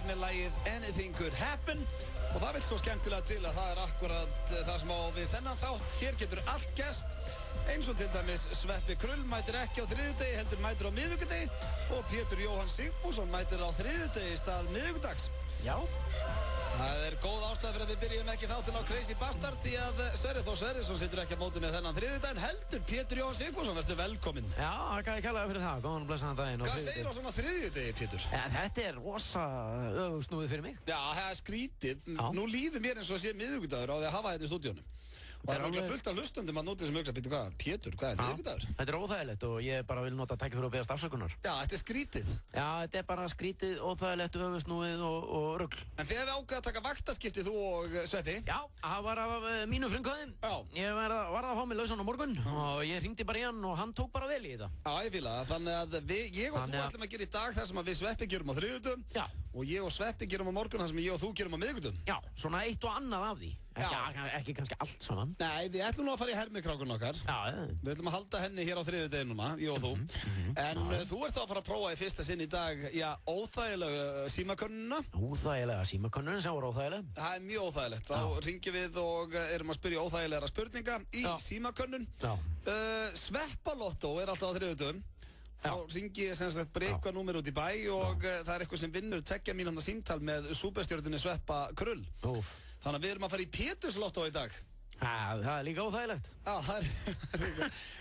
með lagið Anything Could Happen og það vil svo skemmtilega til að það akkurat það sem á við þennan þátt. Hér getur allt gerst, eins og til dæmis Sveppi Krull mætir ekki á þriðjudegi, heldur mætir á miðvikudegi og Pétur Jóhann Sigfússon mætir á þriðjudegi í stað miðvikudags. Já. Það góð ástæða fyrir að við byrjum ekki þáttinn á Crazy Bastard því að Sverrir Þór Sverrisson situr ekki á móti með þennan þriðjudaginn, heldur Pétur Jóhann Sigfússon, verður velkominn. Já, þakka kærlega fyrir það, góðan og blessaðan daginn. Hvað segir á svona þriðjudegi, Pétur? Ja, þetta rosa öfugsnúið fyrir mig. Já, það skrítið. Nú líður mér eins og sé miðvikudagur á því að hafa þetta í stúdíónu. Og það alveg fullt af hlustundum að nota sem hugsa, hvað, Pétur, hvað miðvikudagur? Þetta óþægilegt og ég bara vil nota tækifæri fyrir að beðast afsökunar. Já, þetta skrítið. Já, þetta bara skrítið, óþægilegt, öfugsnúið og rugl. En þið hefði ákveðið að taka vaktaskipti, þú og Sveppi? Já, það var af mínu frumkvæði. Já. Ég var að fá mig lausan á morgun og ég hringdi bara í hann og hann tók bara vel í þetta. Já, ég fíla það. Þannig að ég og þú ætlum að gera í dag það sem við Sveppi gerum á þriðjudögum. Já. Og ég og Sveppi gerum á morgun það sem ég og þú gerum á miðvikudögum. Já, svona eitt og annað af því. Ekki kannski allt saman. Nei, við ætlum nú að fara í hermikrákun okkar. Já. Við ætlum að halda henni hér á þriðjudegi núna, ég og þú. En þú ert þá að fara að prófa í fyrsta sinn í dag, já, óþægilega símakönnuna. Óþægilega símakönnuna sem voru óþægilega. Það mjög óþægilegt. Þá ringjum við og erum að spyrja óþægilegra spurninga í símakönnun. Sveppalottó alltaf á þriðjudögum. Þá ringi ég sem sagt bara eitthvað númer út í bæ og það eitthvað sem vinnur 2 mínútna símtal með superstjörnunni Sveppa Krull. Þannig að við erum að fara í Péturslottó í dag. Það líka óþægilegt. Já,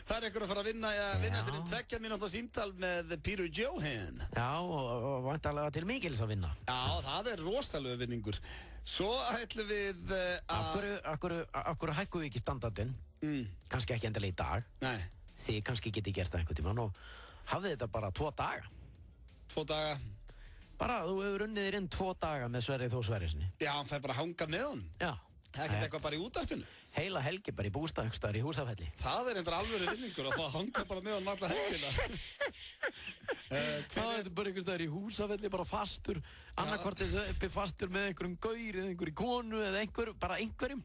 það eitthvað að fara að vinna sér 2 mínútna símtal með Peter Johan. Já, og vantarlega til mikils að vinna. Já, það rosalega vinningur. Svo ætlum við að... Af hverju hækkum við ekki standardinn? Kannski ekki endilega í dag. Nei. Þið kannski geti gert það einhvern tímann og hafði þetta bara 2 daga. 2 daga? Bara, þú hefur unnið þér inn 2 daga með Sverrir Þór Sverrissyni. Já, hann fær bara að hanga með hann. Já. Það ekkert eitthvað bara í útvarpinu. Heila helgi bara í bústaðangstar í Húsafelli. Það einhver alvöru vinningur að fá að hanga bara með hann alla helgina. Það bara einhver staðar í Húsafelli, bara fastur. Annarkvort uppi fastur með einhverjum gaur eða einhverjum konu eða bara einhverjum.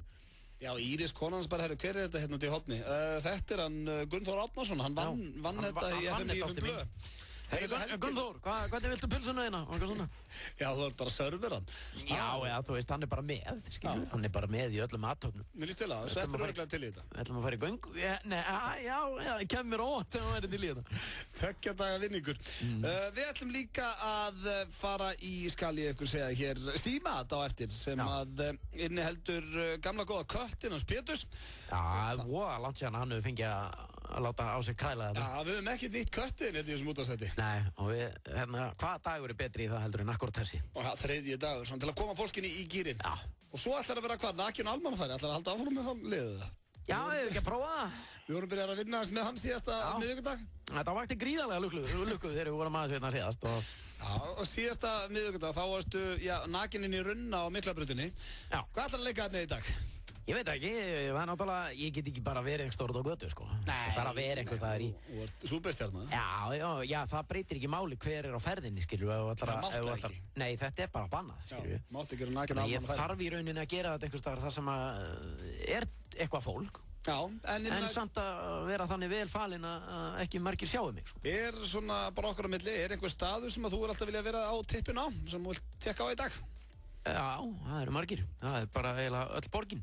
Já, Íris konans bara, hver þetta hérna út í horni? Þetta hann Gunnþór Árnason, hann vann þetta í FM 95 blöð. Gunnþór, hvernig viltu pulsuna þína? Já, þú bara server hann. Já, þú veist, hann bara með, skilur. Hann bara með í öllum aðtöfnum. Mér líst vel að, Sveppur örglega til í þetta. Við ætlum að fara í göng. Já, kem mér óvart þegar hann verið til í þetta. 2 daga vinningur. Við ætlum líka að fara í, skal ég ykkur segja hér, símat á eftir, sem að inniheldur gamla góða köttin hans Péturs. Já, voða langt síðan hann hefur fengið að láta á sig kræla þetta. Já, við höfum ekki nýtt köttin hérna í þessum útvarpsþætti. Nei, og við, hvaða dagur betri í það heldur en akkurat þessi? Og það 3. dagur, svona til að koma fólkinni í gírinn. Já. Og svo ætlar að vera hvað, nakin almannafæri, ætlar að halda áfram með það liðið það? Já, við hefum ekki að prófa það. Við vorum byrjað að vinna með hann síðasta miðvikudag. Þetta vakti gríðarlega lukkuð þegar við vorum aðeins veitna síðast. Já, og síðasta miðvikudag, þá varstu, nakin inn í runna á Miklabrutinni. Já. Hvað ætlar að leika þarna í dag? Ég veit ekki, það náttúrulega, ég get ekki bara verið einhver stórt á götu, sko. Nei. Það þarf að vera einhver staðar í... Þú ert súperstjarna. Já, það breytir ekki máli hver á ferðinni, skilju. Það máttu ekki. Nei, þetta bara bannað, skilju. Já, máttu ekki vera nakin alman að ferð. Ég þarf í rauninni að gera þetta einhver staðar þar sem eitthvað fólk. Já, en samt að vera þannig vel falinn að ekki margir sjáu mig, sko. Svona bara okkar á milli, einhver staður sem að þú alltaf vilja vera á tippinu á, sem þú vilt tekka á í dag? Já, það eru margir. Það bara eiginlega öll borgin.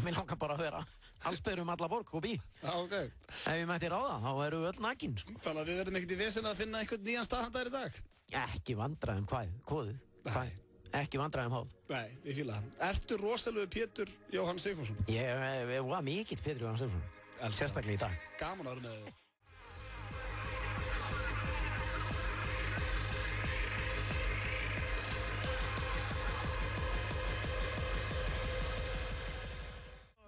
Mér langar bara að vera allsbyrjum alla borg og bí. Já, ok. Ef ég mætti ráða, þá eru við öll nakin, sko. Þannig að við verðum ekkert í vesen að finna einhvern nýjan staðhandar í dag? Ekki vandræðum kvoðið. Hvað? Ekki vandræðum háð. Nei, ég fíla það. Ertu rosalegu Pétur Jóhann Sigfússon? Ég var mikill Pétur Jóhann Sigfússon. Sérstaklega í dag. Gaman að vera með þig.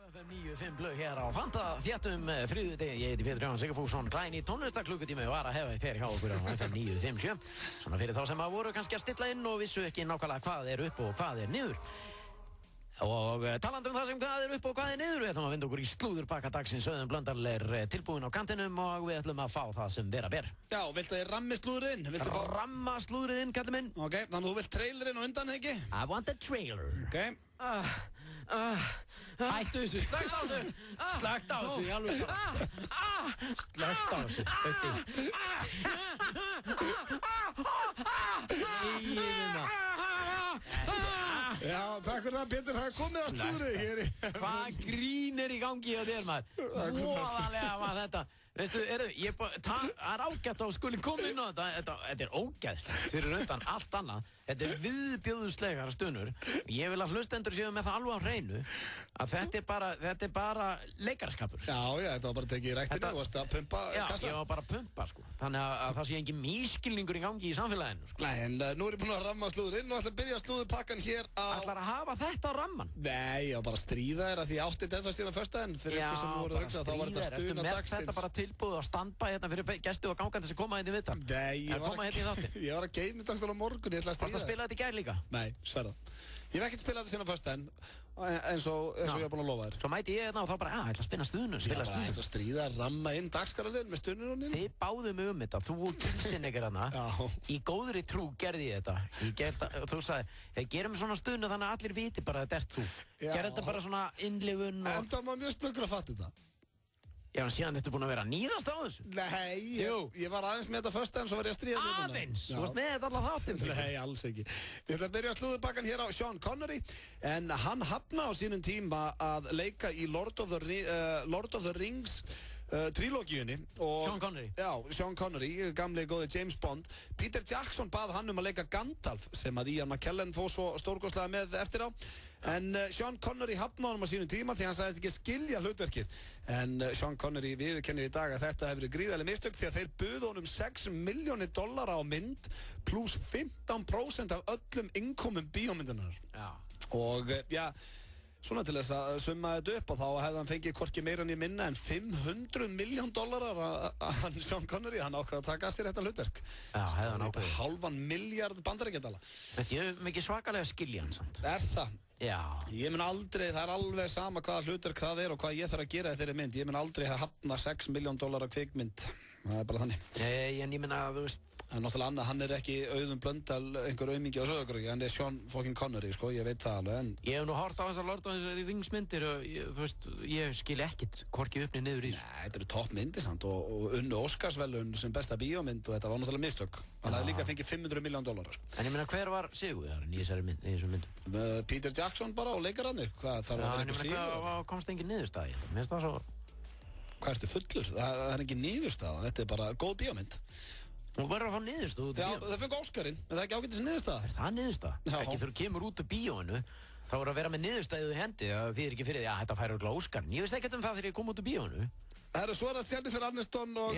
FM 95 blöð hér á Fanta þéttum þriðjudegi. Ég heiti Pétur Jóhann Sigfússon. Glæni tónlistarklukkutími var að hefa fyrir hjá okkur á FM 957. Svona fyrir þá sem að voru kannski að stilla inn og vissu ekki nákvæmlega hvað upp og hvað niður. Og talandi það sem hvað upp og hvað niður, við ætlum að vinda okkur í slúðurpakka dagsins. Auðun Blöndal tilbúin á kantinum og við ætlum að fá það sem vera ber. Já, viltu að ég rammi slúðurinn? Ramma slúðurinn, kallið minn. Ok, þannig að þú vilt trailerinn á undan, ekki? I want a trailer. Ok. Hættu þessu, slögt á þessu. Slögt á þessu, ég alveg bara. Slögt á þessu, Ötti. Íðina. Já, takk fyrir það, Pétur, það komið að slúðri hér. Hvað grín í gangi á þér, maður? Voðalega var þetta. Veistu, það er ágætt á skuli koma inn á þetta er ógæðslegt fyrir undan allt annað. Þetta er viðbjóðslegar stunur. Ég vil að hlustendur séu með það alveg á hreinu að þetta er bara leikarskapur. Já, þetta var bara tekið í ræktinu, þú varst að pumpa kassa. Já, ég var bara að pumpa, sko. Þannig að það sé engin mískilningur í gangi í samfélaginu, sko. Nei, en nú er ég búin að ramma slúðurinn og ætla að byrja slúðurpakkan hér á... Ætlar að hafa þetta á ramman? Nei, ég var bara að stríða þér að því ég átti þetta síðan föstudaginn fyrir ykkur sem voru að hugsa þá var þetta stuna dagsins. Þetta bara tilbúið á standby hérna fyrir gesti og gangandi sem koma hérna í viðtal. Nei, ég var að geyma þetta á morgun, ég ætla að stríða. Varstu að spila þetta í gær líka? Nei, sverða. Ég hef ekkert spilað þetta síðan föstudaginn eins og ég hef búin að lofa þér. Svo mæti ég hérna og þá bara, ég ætla að spinna stunur. Ég bara ætla að stríða, ramma inn dagskaralinn með stununum. Þið báðu mig þetta, þú og Gilsinnegar hana. Í góðri trú gerði ég þetta. Þú sagði, gerum svona stunu þannig að allir viti bara að þetta ert þú. Gerði þetta bara svona innlifun og... En það var mjög snöggur að fatta þetta. Já, en síðan ertu búin að vera að níðast á þessu? Nei, ég var aðeins með þetta föstudaginn, svo var ég að stríða þetta. Aðeins? Þú varst með þetta alla þáttum? Nei, alls ekki. Ég ætla að byrja slúðurpakkan hér á Sean Connery, en hann hafnaði á sínum tíma að leika í Lord of the Rings trilógíunni. Sean Connery? Já, Sean Connery, gamli góði James Bond. Peter Jackson bað hann að leika Gandalf, sem að Ian McKellen fór svo stórkostlega með eftir á. En Sean Connery hafnaði honum á sínum tíma því hann sagðist ekki skilja hlutverkið. En Sean Connery viðurkennir í dag að þetta hefur verið gríðarleg mistök því að þeir buðu honum $6 milljónir á mynd pluss 15% af öllum innkomum bíómyndunar. Já. Og svona til þess að summa þetta upp og þá hefði hann fengið hvorki meira en ég minna en $500 milljón að Sean Connery, hann ákvað að taka sér þetta hlutverk. Já, hefði hann ákveðið. $500 milljarð bandaríkjadala. Þetta er mikið svakalega skilja hann samt. Er það? Já. Ég mun aldrei, það er alveg sama hvaða hlutverk það er og hvað ég þarf að gera í þeirri mynd. Ég mun aldrei hafna $6 milljón kvikmynd. Það er bara þannig. Nei, en ég minna að þú veist... En náttúrulega annað, hann er ekki Auðun Blöndal, einhver aumingi á Sauðárkróki, hann er Sean fucking Connery, sko, ég veit það alveg, en... Ég hef nú hort á þessar Lord of the Rings myndir og þú veist, ég skil ekkert hvorki upp niður í þessu. Nei, þetta eru topp myndir samt og unnu Óskarsverðlaun sem besta bíómynd og þetta var náttúrulega mistök. Hann hafði líka fengið $500 milljón, sko. En ég meina, hver var sigurvegarinn í þessum myndum? Peter Jackson bara og leikararnir, hvað þarf að vera einhver sigur? Komst engin niðurstaða í þetta? Mér finnst það svo... Hvað ertu fullur? Það er ekki niðurstaða, þetta er bara góð bíómynd. Þú verður að fá niðurstöðu út af bíómynd. Já, það fengi Óskarinn, en það er ekki ágætis niðurstaða. Er það niðurstaða? Já. Ekki þegar þú kemur út af bíóinu, þá er að vera með niðurstöðu í hendi, það þýðir ekki fyrir því að þetta fær örugglega Óskarinn. Ég veist ekkert það þegar ég kom út af bíóinu. Það eru svo að Jennifer Aniston og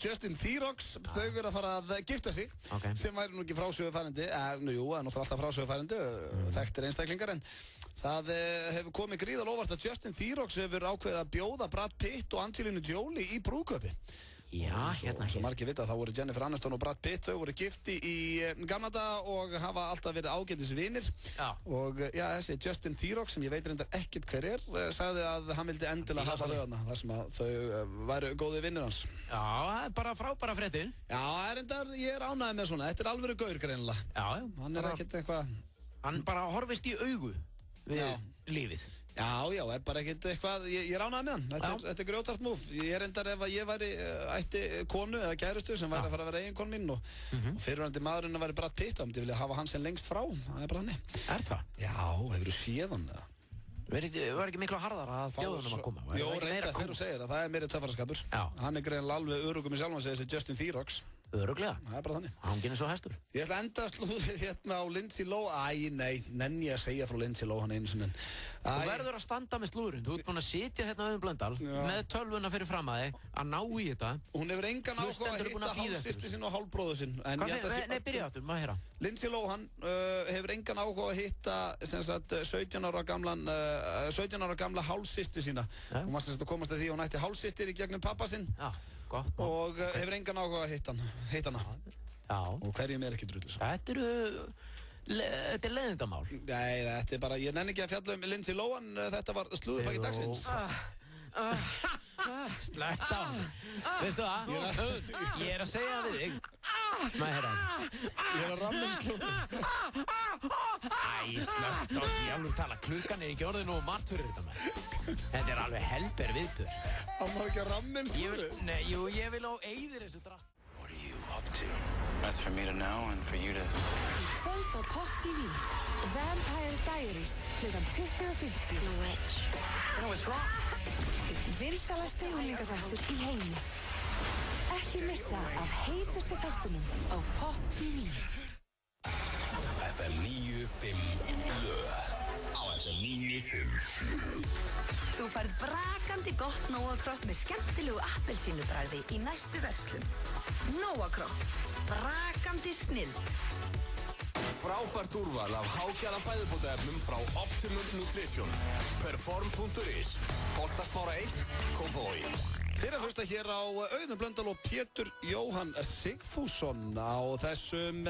Justin Theroux, þau eru að fara að gifta sig, sem væri nú ekki frásögufærandi, jú, það er náttúrulega alltaf frásögufærandi, þekktir einstaklingar, en það hefur komið gríðarlega óvart að Justin Theroux hefur ákveðið að bjóða Brad Pitt og Angelina Jolie í brúðkaupi. Já, hérna Svo margir vita þá voru Jennifer Aniston og Brad Pitt, þau voru gifti í gamla daga og hafa alltaf verið ágætis vinir. Já. Og þessi Justin Theroux, sem ég veit reyndar ekkert hver sagði að hann vildi endilega hafa þau þarna, þar sem að þau væru góði vinnir hans. Já, það er bara frábæra fréttir. Já, reyndar, ég er ánægður með svona, þetta er alvöru gaur greinilega. Já. Hann er ekkert eitthvað... Hann bara horfist í augu við lífið. Já, er bara ekkert eitthvað, ég er ánægður með hann, þetta er grjótart múf. Ég er reyndar ef að ég væri ætti konu eða kærustu sem væri að fara að vera eiginkonu mín og fyrirverandi maðurinn að væri Brad Pitt, þá myndi ég vilja hafa hann sem lengst frá, það er bara þannig. Er það? Já, hefur þú séð hann eða? Var ekki miklu harðara að bjóðunum að koma? Jó, reyndar þegar þú segir það er meiri töffaraskapur. Hann er greinilega alveg örugum í sjálfan sig þessi Justin Theroux. Öruglega? Það er bara þannig. Hann genið svo hestur. Ég ætla að enda slúðrið hérna á Lindsay Lohan. Nei, nenni ég að segja frá Lindsay Lohan einu sinni. Þú verður að standa með slúðurinn. Þú ert búin að sitja hérna Auðun Blöndal með tölvuna fyrir fram að þig að ná í þetta. Hún hefur engan áhuga að hitta hálfsystur sinn og hálfbróður sinn. Nei, byrja aftur, maður heyra. Lindsay Lohan hefur engan áhuga að hitta 17 ára gamla hálfsystur sína. Hún var sem sagt að komast að því að hún ætti hálfsystur í gegnum pappa sinn. Gott, og hefur engan áhuga að hitta hana. Já. Og hverjum er ekki drullu svo. Þetta er leiðindamál. Nei, þetta er bara, ég nenni ekki að fjalla Lindsay Lohan, þetta var slúðurpakki dagsins. Slögt á. Veistu það? Ég er að segja við þig. Maður heyra. Ég er að ramma slúður. Slögt á þessu, ég alveg tala. Klukkan er ekki orðið nógu margt fyrir þetta maður. Þetta er alveg helber viðbjör. Hann má ekki að ramma slúður. Nei, jú, ég vil á eyðir þessu drast. What are you up to? That's for me to know and for you to... Í kvöld á Pop TV Vampire Diaries klukkan 20:50. Vinsælasti unglingaþáttur í heimi. Ekki missa af heitustu þáttunum á Pop TV. FM 95 blöð á FM 95. Þú færð brakandi gott Nóa-Kropp með skemmtilegu appelsínubragði í næstu verslun. Nóa-Kropp, brakandi snilld. Frábært úrval af hágæða fæðubótaefnum frá Optimum Nutrition. Perform.is, Holtasmára 1, Kópavogi. Þeir að hlusta hér á Auðun Blöndal og Pétur Jóhann Sigfússon á þessum,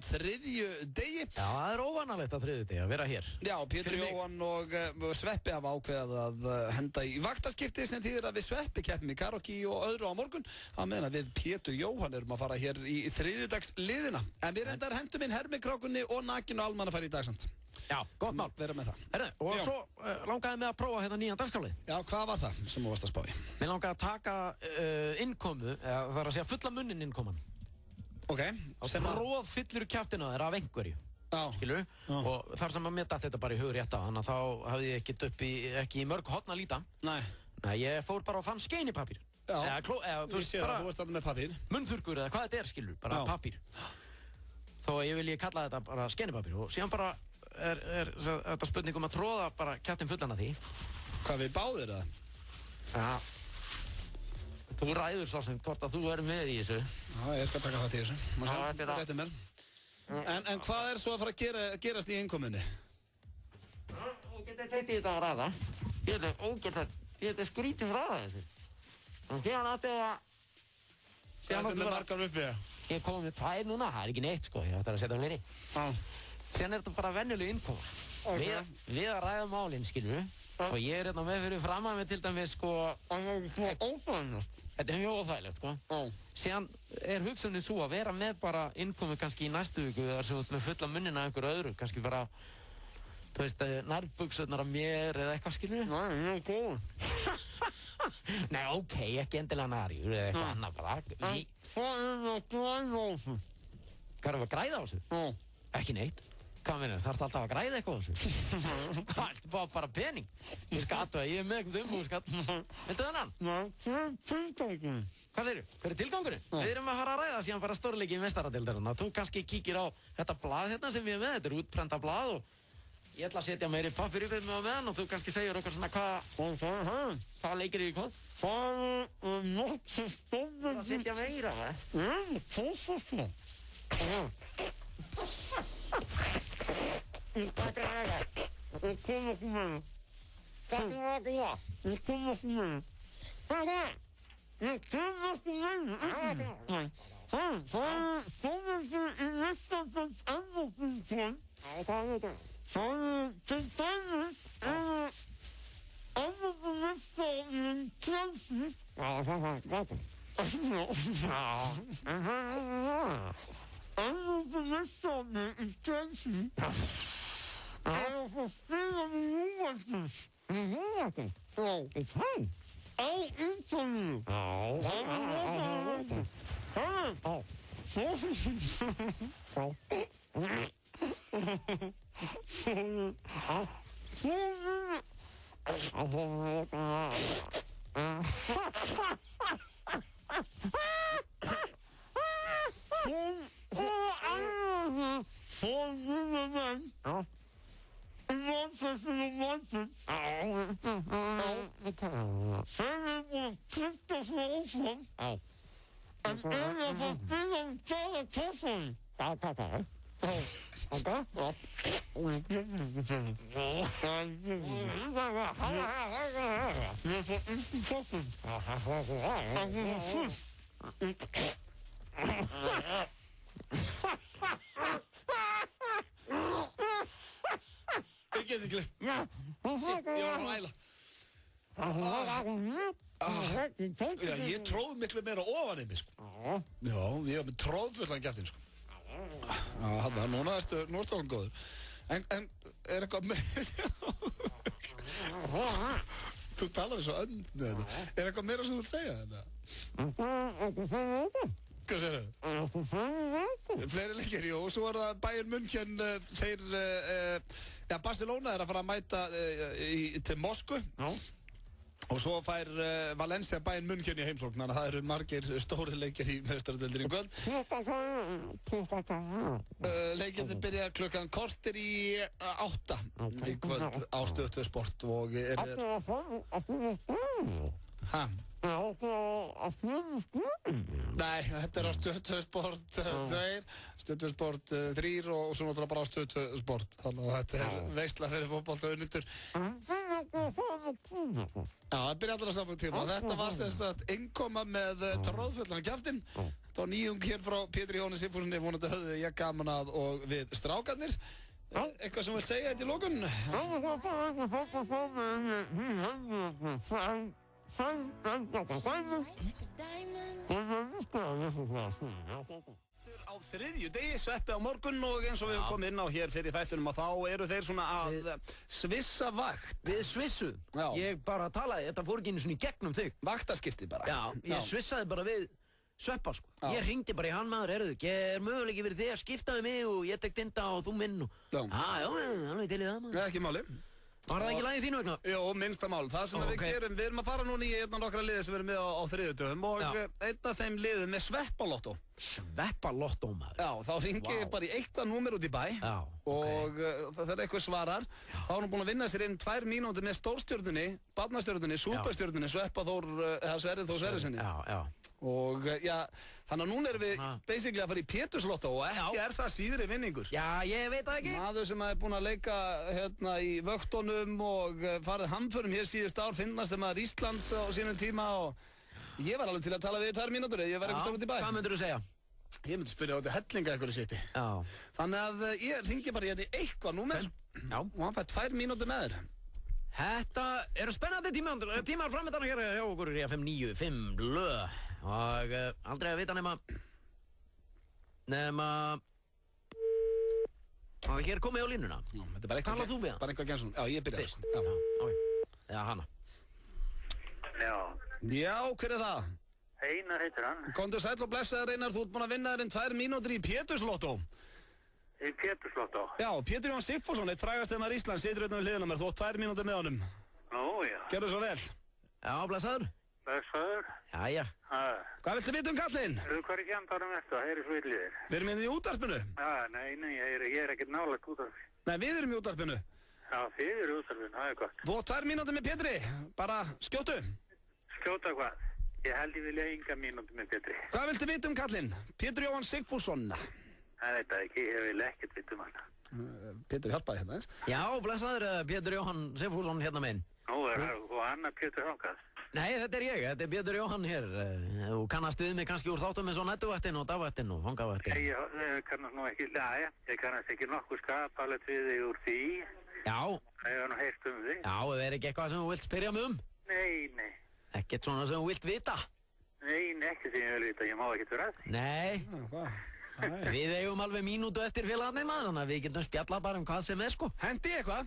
þriðju degi. Já, það óvanalegt að þriðju degi að vera hér. Já, Pétur Jóhann og Sveppi hafa ákveðið að henda í vaktaskipti sem þýðir að við Sveppi keppum í karaoke og öðru á morgun. Á meðan að við Pétur Jóhann erum að fara hér í þriðjudagsliðina. En við reyndar hendum inn hermikrákunni og nakinu almannafæri í dagsamt. Já, gott mál. Vera með það. Herðu, og svo langaði mig að prófa hérna nýjan dagskrálið. Já, hvað var það sem þú varst að spá í? Mér langaði að taka innkomu, það er að segja fulla munnin innkoman. Ok. Og tróðfyllur kjaftina þeirra af einhverju. Já. Skilur? Og þar sem að mér datt þetta bara í hugur rétt á, þannig að þá hafði ég ekki í mörg horn að líta. Nei. Nei, ég fór bara og fann skeinipapír. Já. Þú veist bara þú ert alltaf með papír. Munnþurrkur eða hvað þetta er, skilur, bara papír. Þó ég vilji kalla þetta bara skeinipapír og síðan bara er þetta spurning að tróða bara kjaftinn fullan af því. Hvað við báðir það? Já. Þú ræður svo sem hvort að þú er með í þessu. Já, ég skal taka það til þessu. Réttu mér. En hvað er svo að fara að gerast í innkomunni? Þú getur teitt í þetta að ræða. Ég getur skrítið frá þessu. Og síðan átti að... Hvað ertu með margar uppi? Ég kom með 2 núna, það er ekki neitt sko, ég ætti að setja fleiri. Já. Síðan er þetta bara venjuleg innkoma. Við að ræða málinn, skilur við. Og ég er hérna með fyrir fram að mig til dæmis sko... Þetta er mjög óþægilegt, sko. Síðan er hugsunin svo að vera með bara innkomu kannski í næstu viku þar sem þú ert með fulla munnin af einhverju öðru, kannski bara, þú veist, nærbuksurnar af mér eða eitthvað, skilur við? Nei, ég er góð. Nei, ok, ekki endilega nærjur eða eitthvað annað bara. Hvað er það að græða á þessu? Hvað er það að græða á þessu? Ekki neitt. Hvað minnur, þarf það alltaf að græða eitthvað á þessu? Hvað, þetta er bara pening. Ég skatt og ég er með eitthvað umbúðskatt. Viltu þennan? Nei, hvað er tilgangurinn? Hvað segirðu? Hver er tilgangurinn? Við erum að fara að ræða síðan bara stórleiki í meistaradeildarinnar. Þú kannski kíkir á þetta blað hérna sem við erum með. Þetta er útprenta blað og ég ætla að setja meiri pappir yfir mig á meðan og þú kannski segir okkur svona hvað leikir í hvað? Það er nokkuð stofnir. Það setja meira, Hvað er það? Ég kom ekki með það. Hvað er það? Ég kom ekki með það. Hvað er það? Ég kom ekki með það. Það er stofnir í Vesturlands Evrópunkvöld. Hvað er það? Það er til dæmis Evrópumeistarinn Chelsea. Það er þetta. Evrópumeistarinn í Chelsea. Það er að fá spila með Juventus. Juventus? Já. Það? Á Ítalíu. Já. Það er rosalega. Það? Já. Svo sem Ég get ekki. Shit, ég var að ræla. Já, ég tróð miklu meira ofan í mig, sko. Já, ég var með tróðfullan kjaftinn, sko. Já, það, núna ertu alveg góður. En er eitthvað með... Þú talar eins og önd. Er eitthvað meira sem þú vilt segja? Hvað segirðu? Fleiri leikir, jú, og svo það Bayern München, Barcelona að fara að mæta til Moskvu. Já. Og svo fær Valencia Bayern München í heimsókn, þannig að það eru margir stóri leikir í meistaradeildinni í kvöld. Leikirnir byrja klukkan korter í 8 í kvöld á Stöð 2 Sport og Hæ? Nei, þetta á Stöð 2 Sport 2, Stöð 2 Sport 3 og svo náttúrulega bara á Stöð 2 Sport. Þannig að þetta veisla fyrir fótbolta og unnundur. Já, það byrja allar á saman tíma. Þetta var sem sagt innkoma með tróðfullan kjaftinn. Þetta var nýjung hér frá Pétri Jóni Sigfússyni, vonandi höfðu ég gaman að og við strákarnir. Eitthvað sem vilt segja þetta í lokun? Á þriðju degi, Sveppi á morgun og eins og við komum inn á hér fyrir þættunum að þá eru þeir svona að svissa vakt. Við svissuðum. Ég bara talaði, þetta fór ekki einu svona í gegnum þig. Vaktaskipti bara. Já, ég svissaði bara við Sveppa sko. Ég hringdi bara í hann maður, er möguleiki fyrir þig að skipta við mig og ég tek dinda og þú minn og... Já, alveg til í það maður. Ekki máli. Var það ekki lagið þínu vegna? Jó, minnsta mál. Það sem við gerum, við erum að fara núna í einn af nokkra liði sem við erum með á þriðjudögum og einn af þeim liðum er Sveppalottó. Sveppalottó maður? Já, þá hringi ég bara í eitthvað númer út í bæ og þegar eitthvað svarar, þá er hann búinn að vinna sér inn 2 mínútur með stórstjörnunni, barnastjörnunni, súperstjörnunni, Sverrir Þór Sverrissyni. Og þannig að núna erum við basically að fara í Péturslottó og ekki er það síðri vinningur. Já, ég veit það ekki. Maður sem er búinn að leika hérna í vöktunum og farið hamförum hér síðust ár, finnast þeim maður Íslands á sínum tíma og ég var alveg til að tala við 2 mínútur, ég var eitthvað út í bæ. Hvað myndir þú segja? Ég myndi spyrja á þetta hellinga eitthvað sitti. Já. Þannig að ég ringi bara hérna í eitthvað númer og hann fær 2 mínútur með þér. Þetta eru spennandi tímar framöndan hér hjá okkur í FM 95 lög. Og aldrei að vita nema og hér komið á línuna. Talað þú við hann? Bara einhvað Gensson. Já, ég byrja fyrst. Já, hana. Já, hver er það? Einar heitir hann. Komdu sæll og blessaður Einar, þú ert búinn að vinna þér inn 2 mínútur í Péturslottó. Í Péturslottó? Já, Pétur Jón Sigfússon, eitt frægasti maður Íslands, situr utan við hliðina á mér, þú átt 2 mínútur með honum. Nú, já. Gerðu svo vel. Já, blessaður. Blessaður. Jæja. Hvað viltu vita kallinn? Hvað er kjandarum eftir? Það er svo illiðir. Við erum í útvarpinu. Nei, ég er ekkert nálægt útvarpinu. Nei, við erum í útvarpinu. Já, þið eru í útvarpinu, það er gott. Þú átt 2 mínútur með Pétri, bara skjótu. Skjóta hvað? Ég held ég vilja enga mínútur með Pétri. Hvað viltu vita kallinn? Pétur Jóhann Sigfússon. Það veit það ekki, ég vil ekkert vita hann. Pétur hjálpaði hérna eins. Já, blessaður Pétur Jóhann Sigfússon hérna meginn. Nú er þú annar Pétur Þangað. Nei, þetta er ég, þetta er Pétur Jóhann hér. Þú kannast við mig kannski úr þáttum eins og nætuvættin og dagvættin og fangavættin. Ég kannast nú ekki, ég kannast ekki nokkuð skapalegt við þig úr því. Já. Ég hef nú heyrt um þig. Já, það er ekki eitthvað sem þú vilt spyrja mig um? Nei. Ekkert svona sem þú vilt vita? Nei, ekki sem ég vil vita, ég má ekkert vera að því. Nei. Við eigum alveg mínútu eftir félagarnir maður, þannig að við getum spjallað bara um hvað sem er sko. Hendi eitthvað?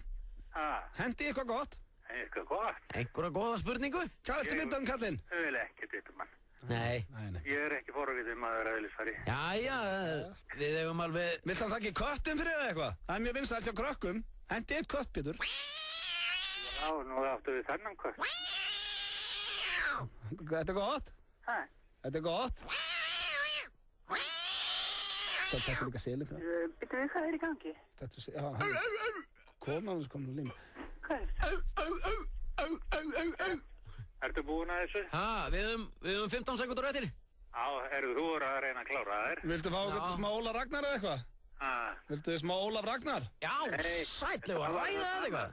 Hendi eitthvað gott? Eitthvað gott? Einhverja góða spurningu? Hvað viltu vita kallinn? Ég vil ekkert vita mann. Nei. Ég er ekki forvitið maður eðlisfari. Jæja, við eigum alveg... Vilt hann taka í köttum fyrir eða eitthvað? Það er mjög vinsælt hjá krökkum. Hendi eitt kött, Pétur. Já, nú áttu við þennan kött. Þetta er gott? Þetta er gott? Þetta er líka selið frá. Býttu við hvað er í gangi? Þetta er selið, já. Konan hans kom nú líma. Hvað er? Ertu búinn að þessu? Við höfum 15 sekúndur eftir. Já, þú að reyna að klára þér? Viltu fá eitthvað smá Ólaf Ragnar eða eitthvað? Viltu smá Ólaf Ragnar? Já, sætlega, ræða eða eitthvað.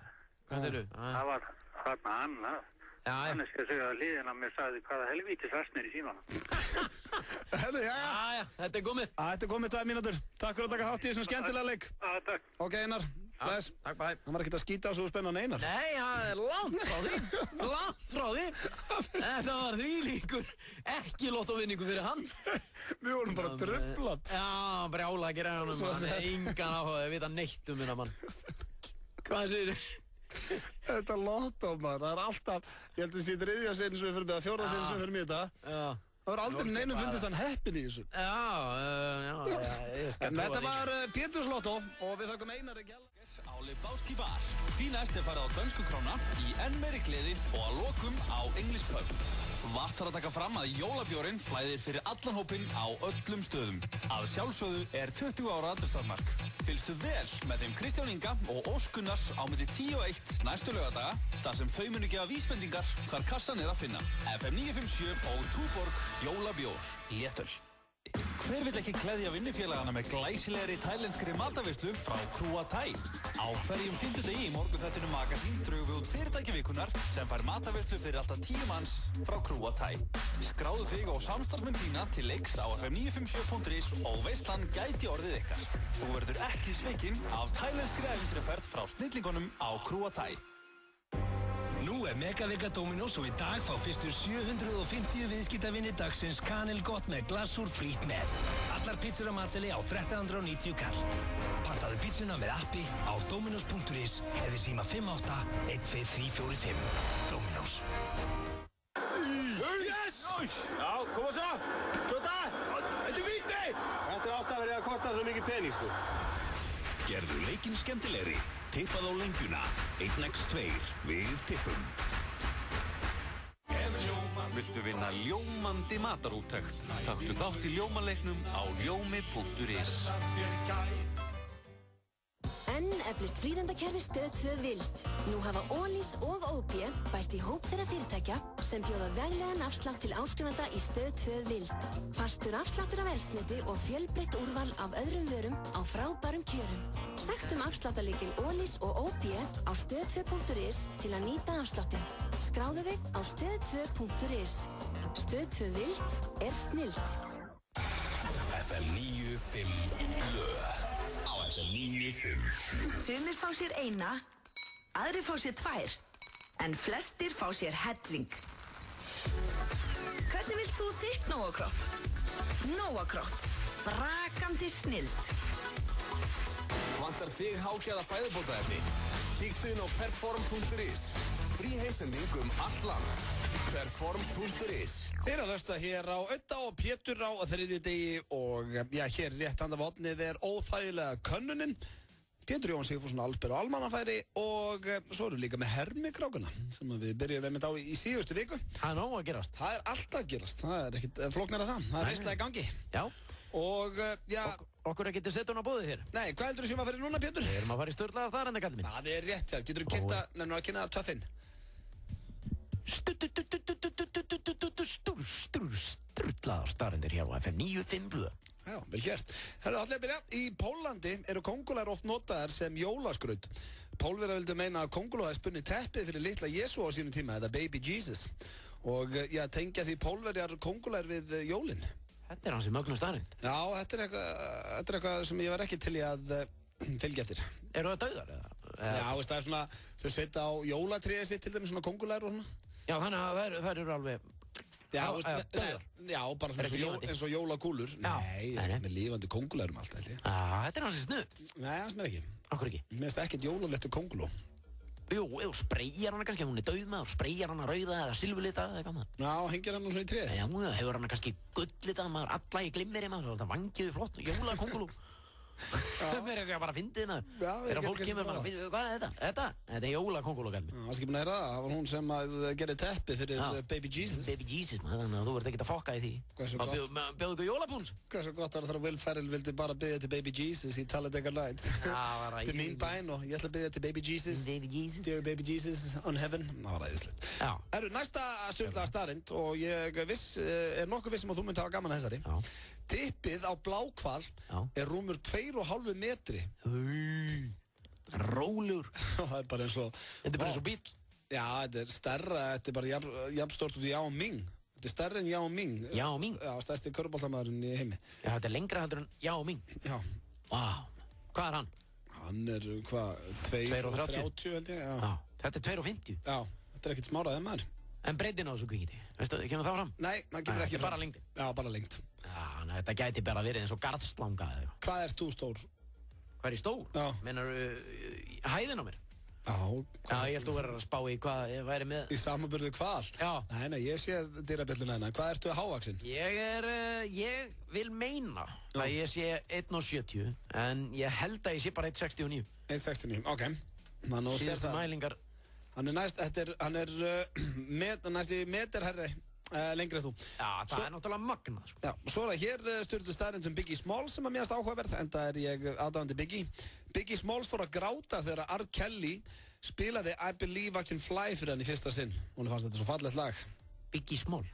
Hvað segir þú? Það var þarna annað. Þannig skal segja að liðina mér sagði hvaða helvítis asnir í símanum. Jæja, þetta er komið. Þetta er komið 2 mínútur. Takk fyrir að taka þátt í þessum skemmtilega leik. Takk. Ok, Einar. Bless. Takk, bæ. Hann var ekkert að skýta á svo spennan Einar. Nei, það er langt frá því. Langt frá því. Þetta var þvílíkur ekki lottóvinningu fyrir hann. Við vorum bara truflað. Já, brjála að gera hann. Hann er engan áhuga að vita neitt minna mann. Hvað segir þið? Þetta lottó maður, það er alltaf, ég held að það sé 3. sinn sem við fyrir með það, 4. sinn sem við fyrir með þetta. Það var aldrei neinum fundist hann heppin í þessu. Já, ég skal trúa því. Þetta var Péturs Lotto og við þökkum Einari Gjalla. Á Lebowski bar. Því næst farið á dönsku krána í enn meiri gleði og að lokum á English pub. Vart þarf að taka fram að jólabjórinn flæðir fyrir allan hópinn á öllum stöðum. Að sjálfsögðu 20 ára aldurstakmark. Fylgstu vel með þeim Kristján Inga og Óskunnars á milli 10 og 1 næstu laugardaga, þar sem þau munu gefa vísbendingar hvar kassan að finna. FM 957 og Túborg jólabjór. Léttöl. Hver vill ekki kveðja vinnufélagana með glæsilegri tælenskri mataveislu frá Krúa Thai? Á hverjum fimmtudegi í morgunþættinu Magasín drögum við út fyrirtækjavikunar sem fær mataveislu fyrir alltaf 10 manns frá Krúa Thai. Skráðu þig og samstarfsmenn þína til leiks á fm957.is og veislan gæti orðið ykkar. Þú verður ekki svikinn af tælenskri ævintýraferð frá snillingunum á Krúa Thai. Nú megavika Dominos og í dag fá fyrstu 750 viðskiptavinir dagsins kanilgott með glasúr frítt með. Allar pizzur á matseli á 1390 kall. Pantaðu pizzuna með appi á dominos.is eða síma 58-12345. Dominos. Yes! Já, koma svo! Skjóta! Þetta víti! Þetta ástæður að kosta svo mikið pening, sko. Gerðu leikinn skemmtilegri. Tippað á lengjuna. 1x2 við tippum. Viltu vinna ljómandi matarúttekt? Taktu þátt í ljómaleiknum á ljómi.is. Enn eflist fríðandakerfi Stöð 2 Vild. Nú hafa Ólís og OB bæst í hóp þeirra fyrirtækja sem bjóða veglegan afslátt til áskrifanda í Stöð 2 Vild. Fastur afsláttur af eldsneyti og fjölbreytt úrval af öðrum vörum á frábærum kjörum. Sagt afsláttarlykil Ólís og OB á stöð2.is til að nýta afsláttinn. Skráðu þig á stöð2.is. Stöð 2 Vild snillt. FM 95 blöð. FM 95. Sumir fá sér eina, aðrir fá sér 2, en flestir fá sér helling. Hvernig vilt þú þitt Nóakropp? Nóakropp. Brakandi snilld. Vantar þig hágæða fæðubótaefni? Kíktu inn á perform.is. Frí heimsending allt land. Perform.is. Þeir að hlusta hér á Ödda og Pétur á þriðjudegi og hér rétt handa vopnið óþægilega könnunin. Pétur Jóhann Sigfússon, Allsber og Almannafæri og svo erum við líka með hermikrákuna sem við byrjum einmitt á í síðustu viku. Það er nóg að gerast. Það er alltaf að gerast, það er ekkert flóknara það. Það er veistlega í gangi. Já. Og okkur er getið sett hún á bóðið hér. Nei, hvað heldur þú sem að fara núna, Pétur? Við erum að fara í sturlaða staðrenda, kallið minn. Það er rétt hér, getur þú nefnir að kynna töffinn? Sturlaðar staðrendir hér á FM 95 blöð. Já, vel gert. Það er allir að byrja. Í Pólandi eru kóngulær oft notaðar sem jólaskraut. Pólverjar vildu meina að kónguló hafi spunnið teppið fyrir litla Jesú á sínum tíma, eða Baby Jesus. Og tengja því Pólverjar kóngulær við jólin. Þetta er hansi mögnu staðrind. Já, þetta er eitthvað sem ég var ekki til í að fylgja eftir. Eru það dauðar, eða? Já, það er svona, þau sveita á jólatriðið sitt til dæmis svona kóngulær og svona. Já, þannig að þær eru alveg... Já, bara svona eins og jólakúlur. Nei, með lifandi kóngulærum allt, held ég. Þetta er hansi snuð. Nei, það sem er ekki. Akkur ekki? Mér finnst ekkert jólalettu kónguló. Jú, eða spreyjar hana kannski, hún er dauð með og spreyjar hana rauða eða silfurlita eða eitthvað maður. Já, hengir hann nú svona í tréð. Já, hefur hana kannski gullita maður, alla í glimmeri maður, það vangiði flott, jólakónguló. Mér er bara að fyndi þið maður. Þegar fólk kemur bara, hvað er þetta? Þetta er jólakónguló, gæl mér. Það var ekki búin að heyra það, það var hún sem gerði teppi fyrir Baby Jesus. Baby Jesus maður, þannig að þú verður ekkert að fokka í því. Bjóðu ykkur jólapúls? Hvað svo gott var það að Will Ferrell vildi bara byggja til Baby Jesus í Talladega Nights. Þetta er mín bæn og ég ætla að byggja til Baby Jesus. Dear Baby Jesus on heaven. Það var ræðislegt. Það eru næsta stjórnlega starrend og ég er nokkuð viss um að þú myndi hafa gaman að þessari. Tippið á bláhval er rúmur 2,5 metri. Rólegur. Það er bara eins og... Þetta er bara eins og bíl. Já, þetta er stærra, þetta er bara jafn stort út í Yao Ming. Þetta er stærra en Yao Ming. Yao Ming? Já, stærsti körfuboltamaðurinn í heimi. Já, þetta er lengra heldur en Yao Ming. Já. Vá, hvað er hann? Hann er, 2,30 held ég. Já, þetta er 2,50. Já, þetta er ekkert smáraðið maður. En breiddin á þessu kvikiti, veistu, kemur það fram? Nei, það kemur ekki fram. Bara lengdin? Já, bara lengd. Já, þetta gæti bara verið eins og garðslanga eða eitthvað. Hvað ert þú stór? Hvað er ég stór? Já. Meinar hæðin á mér? Já, ég held þú verður að spá í hvað ég væri með. Í samanburðu hvað? Já. Nei, ég sé dyrabjölluna hérna. Hvað ertu hávaxinn? Ég vil meina að ég sé 1,70 en ég held að ég sé bara 1,69. 1,69, ok. Síðustu mælingar. Hann er næst í meterherri. Lengri en þú. Já, það náttúrulega magnað, sko. Já, svo hér styrlu staðreynd Biggie Smalls sem að mér áhugaverð, en það ég aðdáðandi Biggie. Biggie Smalls fór að gráta þegar R. Kelly spilaði I Believe I Can Fly fyrir hann í fyrsta sinn. Hún fannst þetta svo fallegt lag. Biggie Smalls?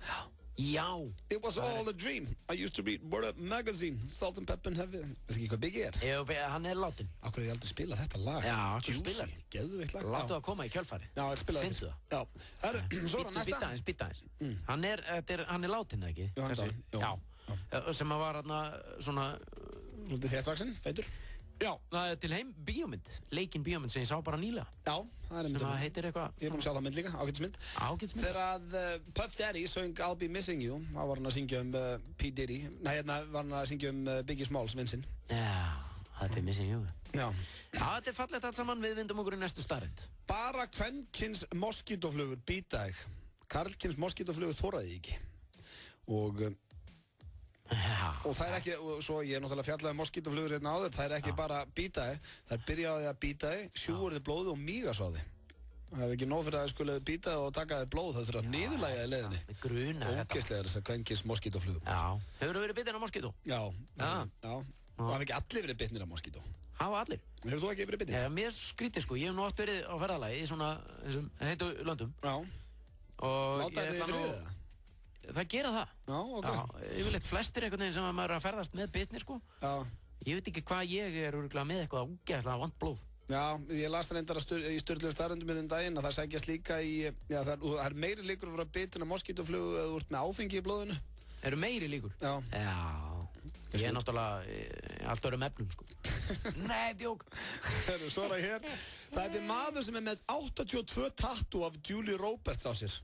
Já. It was all a dream. I used to read Word Up Magazine, Salt and Pepper Heavy. Veistu ekki hvað Biggie er? Jú, hann látin. Akkur ég aldrei spilað þetta lag. Já, akkur spilað. Geðveikt lag. Láttu það koma í kjölfari. Já, spilaði þetta. Já. Herru, svo næsta. Býta aðeins. Hann er látin, ekki? Já. Sem að var svona... Svolítið þéttvaxinn, feitur. Já, það til bíómynd. Leikinn bíómynd sem ég sá bara nýlega. Já, það sem að heitir eitthvað... Ég er búinn að sjá það mynd líka, ágætismynd. Ágætismynd. Þegar að Puff Daddy söng I'll Be Missing You, þá var hann að syngja P. Diddy. Nei, hérna var hann að syngja Biggie Smalls, vinsinn. Já, I'll Be Missing You. Já. Þetta er fallegt allt saman, við vindum okkur í næstu staðreynd. Bara kvenkins moskítoflugur bíta þig. Karlkins moskítoflugur þoraði ekki. Og það ekki, svo ég náttúrulega fjallaði moskítoflugur hérna áður, það ekki bara bíta þig, það byrjaði að bíta þig, sjúur þig blóði og míga svo þig. Það ekki nóg fyrir að þið skulle bíta þig og taka þig blóð, það þurfa að niðurlægja í leiðinni. Gruna þetta. Ógeðslega þessar kvenkins moskítoflugur. Já. Hefurðu verið bitinn af moskító? Já. Og hafa ekki allir verið bitnir af moskító? Hafa allir. Hefur þú ekki verið bitinn? Mér skrítið sko, ég hef nú oft verið á ferðalagi í svona heitu löndum. Já. Láta þig friðið það? Það gera það. Já, ok. Yfirleitt flestir einhvern veginn sem að maður er að ferðast með bitni, sko. Já. Ég veit ekki hvað ég er örugglega með eitthvað ógeðslega vant blóð. Já, ég las reyndar í Sturlunum staðreyndum minn daginn að það sækjast líka í, já, það er meiri líkur fyrir að bitin af moskítoflugu eða þú ert með áfengi í blóðinu. Eru meiri líkur? Já. Já. Ég er náttúrulega allt öðrum efnum, sko. Nei, djók. Svo er það hér. Það er maður sem er með 82 tattoo af Julia Roberts á sér.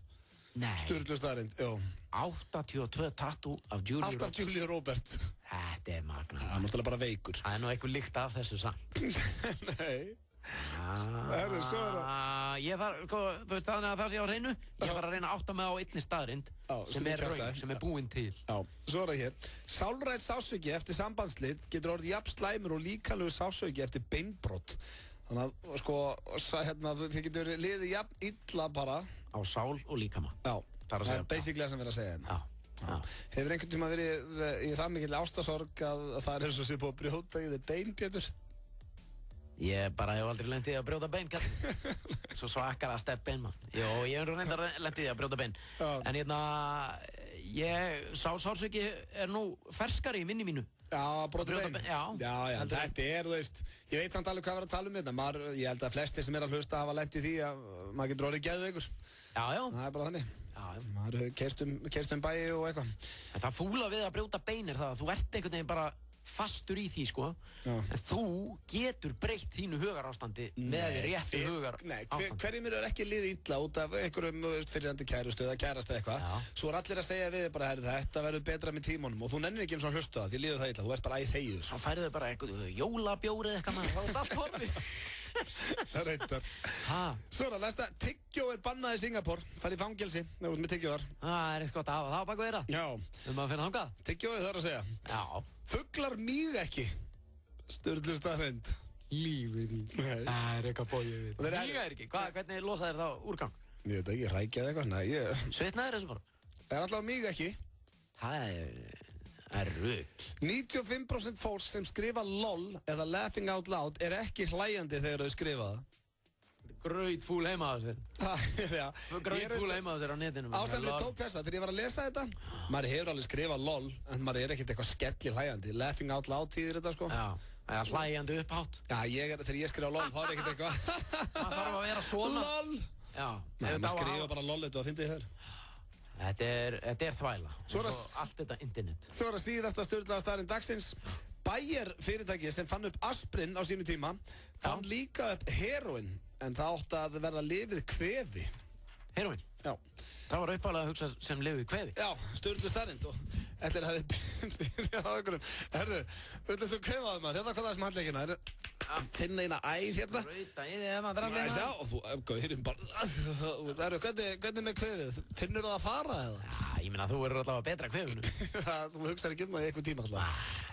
Nei. Sturlu staðreynd, já. 82 tattoo af Julia Roberts. Alltaf Julia Roberts. Þetta er magna. Það er náttúrulega bara veikur. Það er nú eitthvað líkt af þessu samt. Nei. Það er svo ég þarf, þú veist þannig að það sé á hreinu. Ég þarf að reyna að átta mig á einni staðreynd sem er raun, sem er búinn til. Já, svo er það hér. Sálrænt sársauki eftir sambandsslit getur orðið jafn slæmur og líkamlegur sársauki eftir beinbrot. Þannig að, sko, þið getur liðið jafn illa bara á sál og líkama. Já, það er basically það sem við erum að segja hérna. Já. Hefur einhvern tíma verið í það mikill ástasorg að það er eins og sé búið að brjóta í þig bein, Pétur? Ég bara hef aldrei lent í að brjóta bein, kallinn. Svo svakar að stepp bein, mann. Jó, ég hef reyndar lent í að brjóta bein. Já. En sársauki er nú ferskari í minni mínu. Já, brjóta bein. Já, þetta er, þú veist, ég veit samt alveg hvað við erum að tala um þetta. Ég held að flestir sem er að hlusta hafa lent í því að maður getur orðið geðveikur. Já. Það er bara þannig. Maður keyrst bæi og eitthvað. En það fúla við að brjóta bein er það að þú ert einhvern veginn bara fastur í því, sko. Já. En þú getur breytt þínu hugarástandi með réttu hugarástandi. Hverjum eru ekki liðið illa út af einhverjum fyrirhandi kærustu eða kærast eða eitthvað. Svo er allir að segja við bara, þetta verður betra með tímanum og þú nennir ekki eins og að hlusta það, því liður það illa, þú ert bara æð þegið. Svo færðu bara eitthvað jólabjóri eða eitthvað, það er allt horfið. Það reyndar. Svo er það næsta, tyggjó er bannað í Singapúr, farið í fangelsi, nefnum með tyggjóðar. Það er eins gott að hafa það á bak við þeirra. Já. Að finna þangað. Tyggjóið þarf að segja. Já. Fuglar míga ekki. Sturlu staðreynd. Lífið í. Það er eitthvað bóið við. Míga er ekki. Hvernig losa þér þá úrgang? Ég veit ekki, rækjaði eitthvað. Nei, Svitnaðir þessu bara? Það er alltaf míga ekki. Það er rugl. 95% fólks sem skrifa LOL eða laughing out loud er ekki hlæjandi þegar þau skrifa það. Grautfúl heima á sér. Já. Grautfúl heima á sér á netinu. Ástæðanlega tók þessa, þegar ég var að lesa þetta, maður hefur alveg skrifað LOL, en maður er ekkert eitthvað skelli hlæjandi. Laughing out loud þýðir þetta, sko. Já, hlæjandi upphátt. Já, þegar ég skrifa LOL, þá er ekkert eitthvað. Maður þarf að vera svona. LOL! Já. Nei, maður skrifa bara LOL, þetta finnst ég þér. Þetta er þvæla. Svo allt þetta internet. Svo er að síðasta sturlaða staðurinn dagsins. Bayer fyrirtæki sem fann upp aspirin á sínu tíma fann líka upp heroin, en það átti að verða lyfið kvefi. Heroin? Já. Það var uppalega að hugsa sem lyfið kvefi? Já, sturlu staðrind og ætlir að það hefði byrjað á einhverjum. Herðu, öllum þú kvefaði maður, hérna hvað það sem handleikina er. finna eina æð hérna. Rauta í því hérna draflega. Já, og þú gauðirinn bara, hvernig með kvefið? Finnur það að fara eða? Já, ég meina þú verður allavega betra kvefinu. Þú hugsaði ekki það í einhvern tíma alltaf.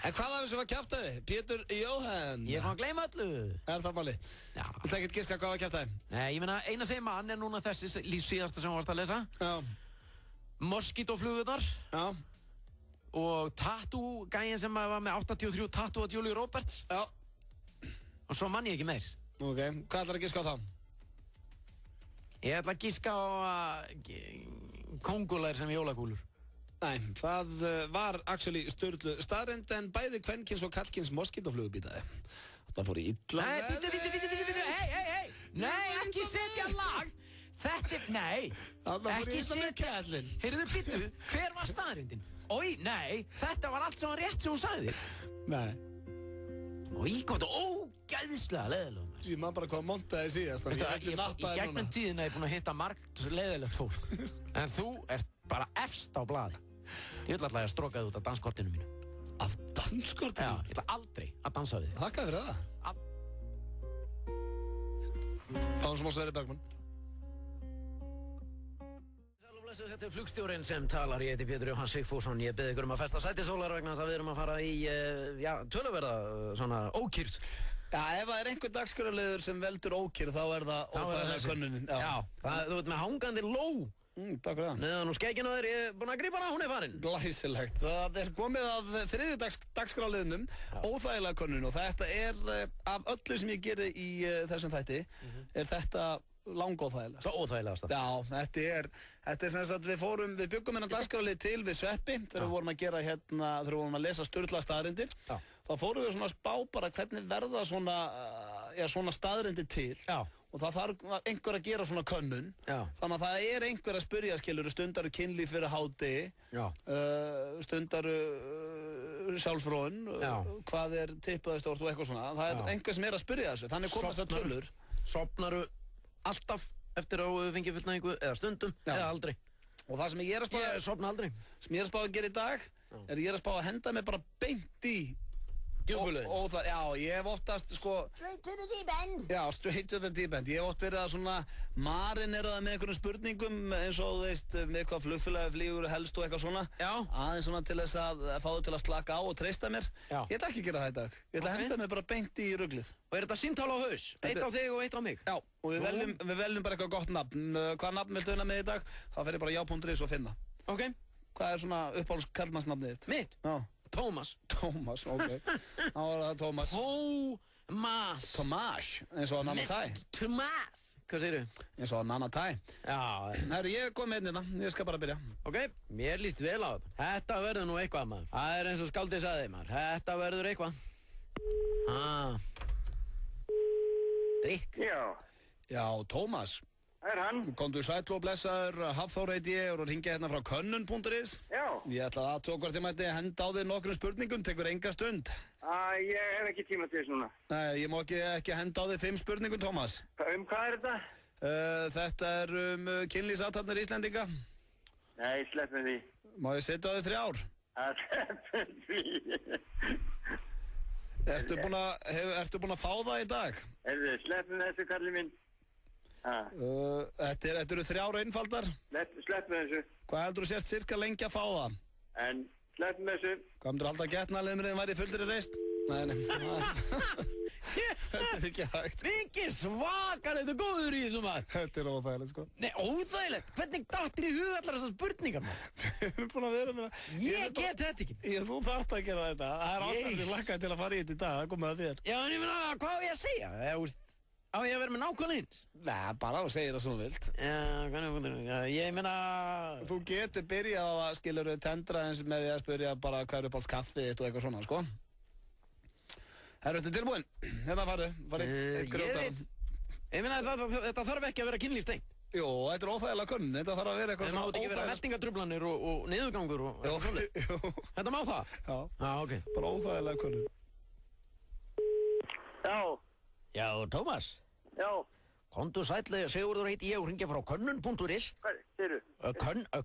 En hvað af þessu var kjaftaði? Pétur Jóhann. Ég fann að gleyma öllu. Það máli? Já. Viltu ekkert giska hvað var kjaftaði? Nei, ég meina eina sem mann núna þessi síðasta sem varst að lesa. Já. Moskítoflugurnar. Já. Og tattoo-gæin sem var með 83 tattoo að Julie Roberts. Já. Og svo mann ég ekki meir. Ok, hvað ætlar að giska á þá? Ég ætla að giska á kóngulær sem jólakúlur. Nei, það var actually sturlu staðreynd en bæði kvenkins og kallkins moskítoflugur bítaði. Það fór í illa með... Nei, hei! Nei, ekki setja lag! Þetta er... Nei! Það fór í illa með kallinn. Heyrðu, býttu, hver var staðreyndin? Ói, nei, þetta var allt sem var rétt sem hún sagði. Nei. Ói, hvað þetta ógæðislega leðilegum. Ég maður bara hvað montaði síðast. Í gegnum tíðina er ég búin að hitta margt leðilegt fólk. En þú ert bara efst á blaði. Ég ætla alltaf að stróka þið út af danskortinu mínu. Af danskortinu? Já, ég ætla aldrei að dansa við þig. Þakka fyrir það. Fáum sem á Sverri Bergmann. Þetta er flugstjórinn sem talar, ég heiti Pétur Jóhann Sigfússon, ég bið ykkur að festa sætisólar vegna þess að við erum að fara í, töluverða svona ókýrt. Já, ef það er einhver dagskrárliður sem veldur ókýrð, þá er það óþægilega könnunin. Já, þú veit með hangandi ló. Takk fyrir það. Neðan úr skeikinu þér, ég er búinn að grípa hana, hún er farin. Glæsilegt. Það er komið að þriðju dagskrárliðnum, óþægilega könnun og þetta er af öllu sem ég geri í þessum þætti, er þetta langóþægilegast. Það óþægilegast. Já, þetta er sem sagt við byggum hennar dagskrárlið til við Sveppi þegar við vorum að gera hérna, þegar við vorum að lesa sturla staðreyndir. Þá fórum við svona að spá bara hvernig verða svona staðreyndir til. Já. Og það þarf einhver að gera svona könnun. Já. Þannig að það er einhver að spyrja, skilur, stundaru kynlíf fyrir hádegi, stundaru sjálfsfróun, hvað er tippaði stórt og eitthvað svona. Það er einhver sem er að spyrja þessu, þannig koma þessar tölur. Sofnaru alltaf eftir að fengið fullnægingu, eða stundum, eða aldrei. Og það sem ég er að spá... Ég sofna aldrei. Sem ég er að spá að gera í dag, ég er að spá að henda mig bara beint í... Djúpulögin. Já, ég hef oftast, sko... Straight to the deep end. Já, straight to the deep end. Ég hef oft verið að svona marinera það með einhvern spurningum eins og, þú veist, með hvað flugfélagi flýgur helst og eitthvað svona. Já. Aðeins svona til þess að fá þau til að slaka á og treysta mér. Já. Ég ætla ekki að gera það í dag. Ég ætla að henda mig bara beint í ruglið. Og er þetta símtal á haus? Eitt á þig og eitt á mig? Já, og við veljum bara eitthvað gott nafn. Hvað nafn viltu vinna með í dag? Þá fer ég bara já.is og finna. Ok. Hvað er svona uppáhalds karlmannsnafnið þitt? Mitt? Já. Tómas, ok. Þá var það Tómas. Tómas, eins og Nanna Tæ. Mr. Tómas. Hvað segir þú? Eins og Nanna Tæ. Já. Herri, ég kom með hérna, ég skal bara byrja. Ok, mér líst vel á þetta. Þetta verður nú eitthvað, maður. Það er eins og skáldið sagði, maður. Þetta verður eitthvað. Drykk. Já, Tómas. Það er hann. Komdu sæll og blessaður, Hafþór heiti ég og hringja hérna frá könnun.is. Já. Ég ætla að tók hvort ég mætti henda á þig nokkrum spurningum, tekur enga stund. Ég hef ekki tíma til þess núna. Nei, ég má ekki henda á þig 5 spurningum, Tómas. Hvað er þetta? Þetta er kynlífsathafnir Íslendinga. Nei, slepp með því. Má ég setja á þig 3 ár? Slepp með því. Ertu búinn að fá það í dag? Slepp með þessu, kallið minn. Þetta eru 3 einfaldar. Slepp með þessu. Hvað heldur þú sért cirka lengi að fá það? En slepp með þessu. Hvað heldur þú alltaf að getnaðliðmriðin væri fullri reist? Nei. Þetta er ekki hægt. Mikið svakar þetta góður í þessu maður. Þetta er óþægilegt, sko. Nei, óþægilegt? Hvernig dattir í hug allar þessar spurningar, maður? Við erum búin að vera með það. Ég get þetta ekki. Þú þarft að gera þetta. Það er ástæðan sem lakkaði til að fara í þetta í dag. Það komið að þér. Já, en ég meina, hvað á ég að segja? Á ég að vera með nákvæmlega eins? Nei, bara þú segir það sem þú vilt. Ég meina... Þú getur byrjað á að, skilurðu, tendra eins með því að spyrja bara hvað er upp alls kaffið þitt og eitthvað svona, sko. Herru, þetta er tilbúin. Hérna farið eitt grjótaðan. Ég meina, þetta þarf ekki að vera kynlífstengt. Jú, þetta er óþægilega kunn. Þetta þarf að vera eitthvað svona óþægilega. Það má ekki vera meltingatruflanir og niðurgangur og eitthvað svolítið. Jú. Þetta má það? Já, ok. Bara óþægilega kunn. Já, Tómas. Já. Komdu sæll, Sigurður heiti ég og hringja frá könnun.is. Hvað, þeirru?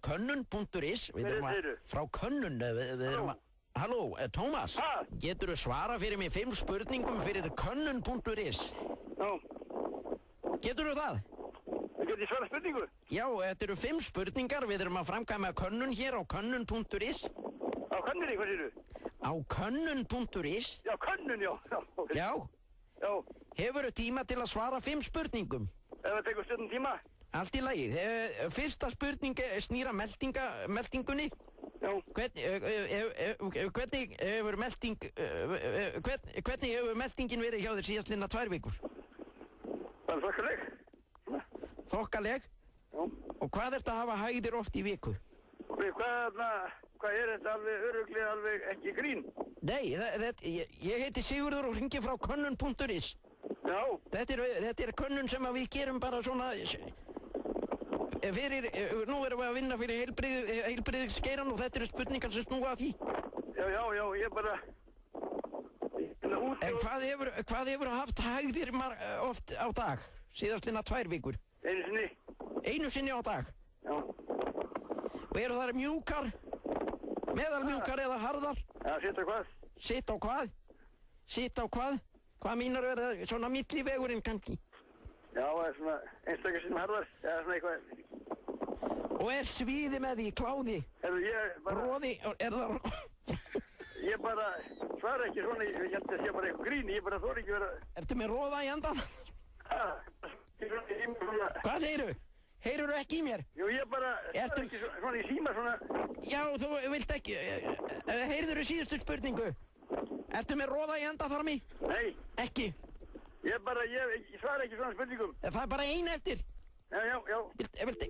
Könnun.is. Hver er þeirru? Frá könnun, við erum Halló, Tómas. Geturðu svara fyrir mig 5 spurningum fyrir könnun.is? Já. Geturðu það? Getur ég svara spurningu? Já, þetta eru 5 spurningar. Við erum að framkvæma könnun hér á könnun.is. Á könnunni, hvað séru? Á könnun.is. Já, könnun, já. Okay. Já. Já. Hefurðu tíma til að svara 5 spurningum? Ef það tekur stundum tíma? Allt í lagi. Fyrsta spurning snýra meldingunni. Já. Hvernig hefur meldingin verið hjá þér síðastliðna 2 vikur? Það er þokkaleg. Þokkaleg? Já. Og hvað ertu að hafa hægðir oft í viku? Hvað er þetta alveg örugglega alveg ekki grín? Nei, ég heiti Sigurður og hringi frá könnun.is. Já. Þetta er könnun sem við gerum bara svona nú erum við að vinna fyrir heilbrigðisgeirann og þetta eru spurningar sem snúa að því. Já, ég bara... En hvað hefur haft hægðir oft á dag, síðastliðna 2 vikur? Einu sinni. Einu sinni á dag? Já. Og eru þær mjúkar, meðalmjúkar eða harðar? Já, sitt á hvað? Sitt á hvað? Sitt á hvað? Hvað mínar verða svona milli vegurinn kannski? Já, það er svona einstakar sinnum harðar, eða svona eitthvað... Og er sviði með því, kláði? Róði, er það... Ég bara svara ekki svona, ég held að það sé bara eitthvað grín, ég bara þori ekki vera... Ertu með róða í andan? Hvað segirðu? Heyrurðu ekki í mér? Jú, ég bara svara ekki svona í síma svona... Já, þú vilt ekki... Heyrðurðu síðustu spurningu? Ertu með róða í andaþarmi? Nei. Ekki? Ég svara ekki svona spurningum. Það er bara ein eftir. Já. Viltu...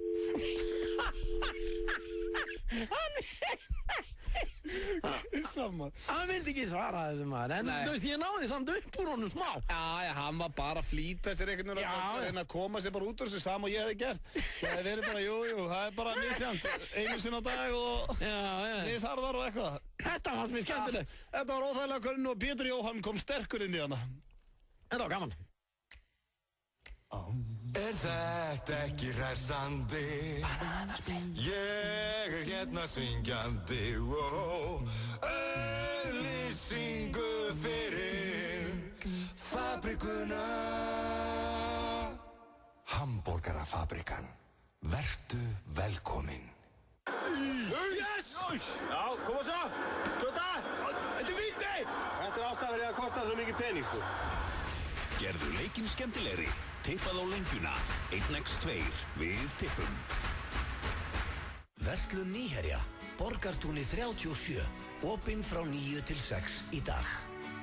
Hann vildi ekki svara þessu maður, en þú veist, ég náði samt upp úr honum smá. Já, hann var bara að flýta sér einhvern veginn að reyna að koma sér bara út úr þessu sama og ég hefði gert. Það hefði verið bara, jú, það er bara misjant, einu sinni á dag og misharðar og eitthvað. Þetta var mér skemmtilegt. Þetta var óþægilega könnu og Pétur Jóhann kom sterkur inn í hana. Þetta var gaman. Er þetta ekki hressandi? Ég hérna syngjandi, auglýsingu fyrir fabrikuna. Hamborgarafabrikan, vertu velkomin. Yes! Já, koma svo! Skjóta! Þetta er víti! Þetta er ástæður að kosta svo mikið pening, sko. Gerðu leikinn skemmtilegri. Tippað á lengjuna 1x2 við tippum. Verslun Nýherja, Borgartúni 37, opinn frá 9 til 6 í dag.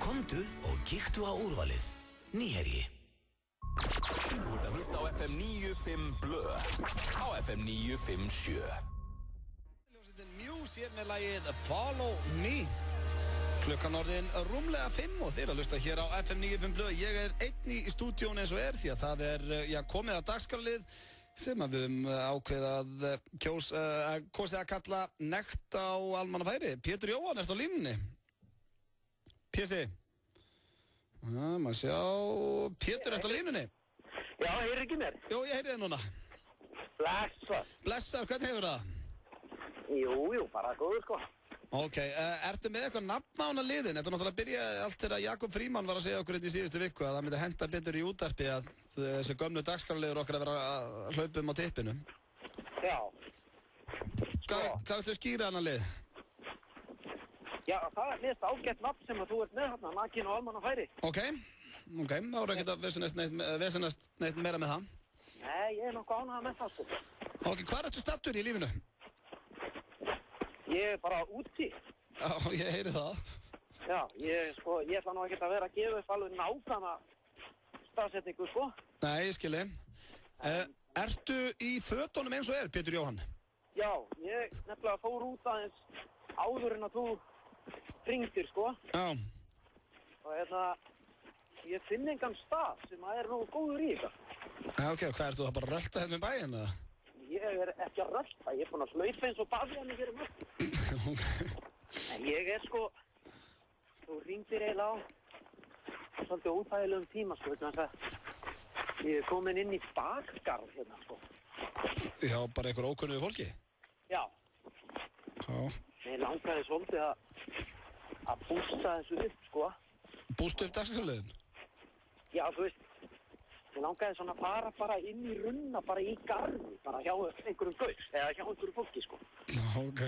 Komdu og kíktu á úrvalið. Nýherji. Þú ert að hlusta á FM 95 Blö. Á FM 957. Hljómsveitin Muse hér með lagið Follow Me. Klukkan orðin rúmlega 5 og þeir að hlusta hér á FM 95 Blö. Ég er einn í stúdíón eins og því að það er komið að dagskrárlið sem við ákveðað kosið að kalla nekt á almannafæri. Pétur Jóhann, ertu á línunni? Pési? Maður sjá... Pétur, ertu á línunni? Já, heyrir ekki mér? Jó, ég heyri þið núna. Blessar. Blessar, hvernig hefur það? Jú, bara góður sko. Ok, ertu með eitthvað nafn á hana liðin? Þetta náttúrulega byrjaði allt þegar Jakob Frímann var að segja okkur í síðustu viku að það myndi henta betur í útvarpi að þessi gömlu dagskrárliður okkar að vera að hlaupa á tippinu. Já. Hvað viltu skýra hana lið? Já, það er mest ágætt nafn sem að þú ert með hérna, Nakin og Almannafæri. Ok, þá er ekkert að vesenast neitt meira með það. Nei, ég er nokkuð ánægður með það sko. Ok, hvað ertu stattur í lífinu? Ég er bara úti. Já, ég heyri það. Já, ég ætla nú ekkert að vera að gefa upp alveg nákvæma staðsetningu, sko. Nei, ég skilji. Ertu í fötunum eins og Pétur Jóhann? Já, ég nefnilega fór út aðeins áður en að þú hringdir, sko. Já. Og ég finn engan stað sem að er nógu góður í þetta. Já, ok, hvað ertu það bara að rölta hérna í bæinn, eða? Ég er ekki að rölta, ég er búinn að slaufa eins og baðja mig hér mörg. En ég er sko, þú hringdir eiginlega á svolítið óþægilegum tíma, sko, þannig að ég er komin inn í bakgarð hérna, sko. Já, bara einhver ókunnugu fólki? Já. Já. Mér langaði svolítið að að bústa þessu upp, sko. Bústa upp dagskrárliðin? Já, þú veist, ég langaði svona að fara bara inn í runna, bara í garði, bara hjá einhverjum gaur, eða hjá einhverjum fólki, sko. Ok.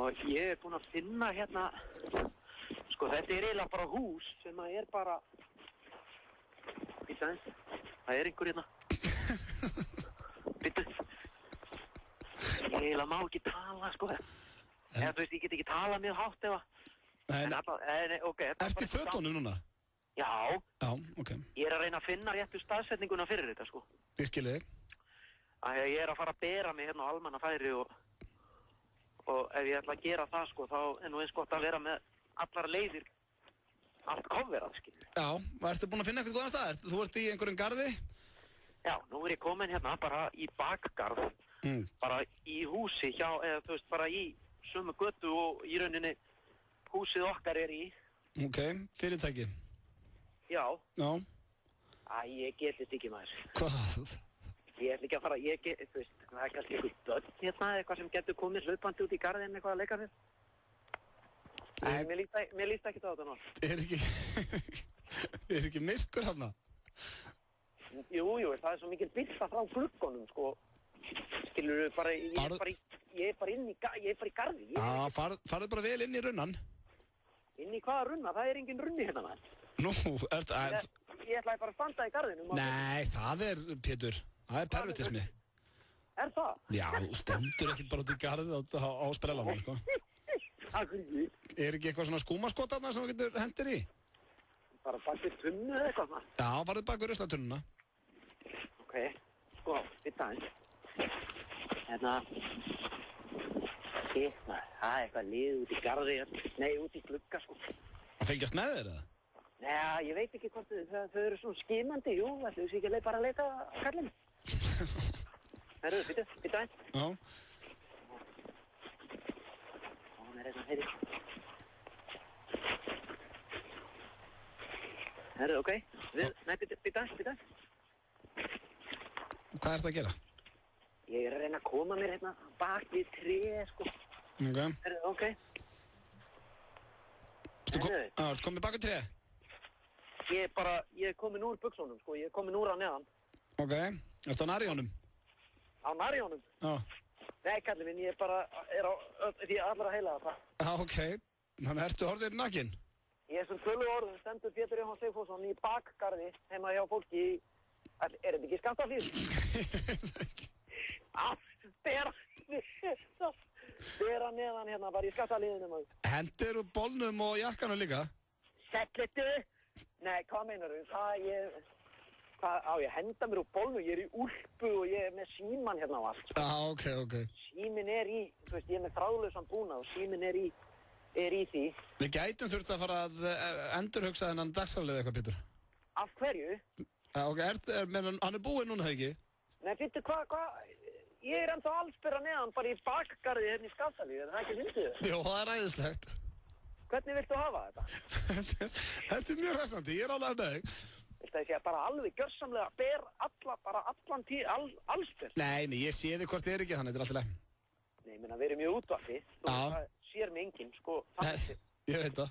Og ég búinn að finna hérna, sko, þetta eiginlega bara hús sem að bara, býta eins, það einhver hérna. Býtu. Ég eiginlega má ekki tala, sko. Eða, þú veist, ég get ekki talað mjög hátt ef að... Nei, ok. Ertu í fötunum núna? Já. Já, ok. Ég að reyna að finna réttu staðsetninguna fyrir þetta, sko. Ég skilði þig. Ég að fara að bera mig hérna á almannafæri og ef ég ætla að gera það, sko, þá nú eins gott að vera með allar leiðir, allt coverað, skilur. Já, ertu búinn að finna eitthvað góðan stað? Þú ert í einhverjum garði? Já, nú ég komin hérna bara í bakgarð, bara í húsi hjá, eða þú veist, bara í sömu götu og í rauninni húsið okkar í. Ok, fyrirtæki. Já. Já. Ég get þetta ekki, maður. Hvað? Ég ætla ekki að fara, þú veist, það kannski eitthvað börn hérna, eitthvað sem getur komið hlaupandi út í garðin, eitthvað að leika fyrir. Mér líst ekki á þetta nú. Er ekki myrkur þarna? Jú, það svo mikil birta frá gluggunum, sko. Skilurðu, bara, ég er bara í garði. Farðu bara vel inn í runnan. Inn í hvaða runna? Það engin runni hérna, maður. Nú, Ég ætlaði bara að standa í garðinum. Nei, það Pétur, það pervertismi. Er það? Já, þú stendur ekkert bara út í garði á sprellanum, sko. Er ekki eitthvað svona skúmaskot þarna sem þú getur hendir í? Bara bak við tunnu eða eitthvað, maður? Já, farðu bak við ruslatunnuna. Ok, sko, þetta eins. Hérna... Shit, maður, það eitthvað lið út í garði, nei, út í glugga, sko. Að fylgjast með þér, eða? Nei, ég veit ekki hvort þau eru svona skimandi, jú, ætlu þessi ekki bara að leita að kallinu. Herru, býta einn. Já. Hún eitthvað, heyri. Herru, ok. Nei, býta einn. Hvað ertu að gera? Ég að reyna að koma mér hérna bak við tré, sko. Ok. Herru, ok. Ertu komið bak við tré? Ég er komin úr buxunum, sko. Ég er komin úr á neðan. Ok. Ertu á Narjónum? Á Narjónum? Já. Nei, kallið minn, ég er á því allra heila það. Já, ok. Þannig ertu orðið nakinn? Ég sem tölu orðum stendur Pétur Jóhann Sigfússon í bakgarði heima hjá fólki í... Er þetta ekki Skaftárhlíð? Bera neðan hérna, bara í Skaftárhlíðinu, maður. Hendir úr bólnum og jakkanum líka? Setletu? Nei, hvað meinar þú? Ég henda mér úr bólnum, ég er í úlpu og ég er með síman hérna á allt. Ok. Símin í, þú veist, ég er með þráðlausan búnað og símin er í því. Við gætum þurft að fara að endurhugsa þennan dagskrárlið eitthvað, Pétur. Af hverju? Ok, hann búinn núna, það ekki? Nei, Pétur, hvað? Ég er ennþá allsbyrra neðan, bara í bakgarði hérna í Skaftárhlíð, er það ekki fyndið? Jó, það er æðislegt. Hvernig viltu hafa þetta? Þetta er mjög hressandi, ég er alveg með þig. Viltu að ég sé bara alveg gjörsamlega ber allan tíð, allsbyrr? Nei, ég sé þig hvort þið er ekki þannig, þetta er alltaf leið. Nei, ég meina, við erum mjög útvarpi, það sér mig enginn, sko. Ég veit það.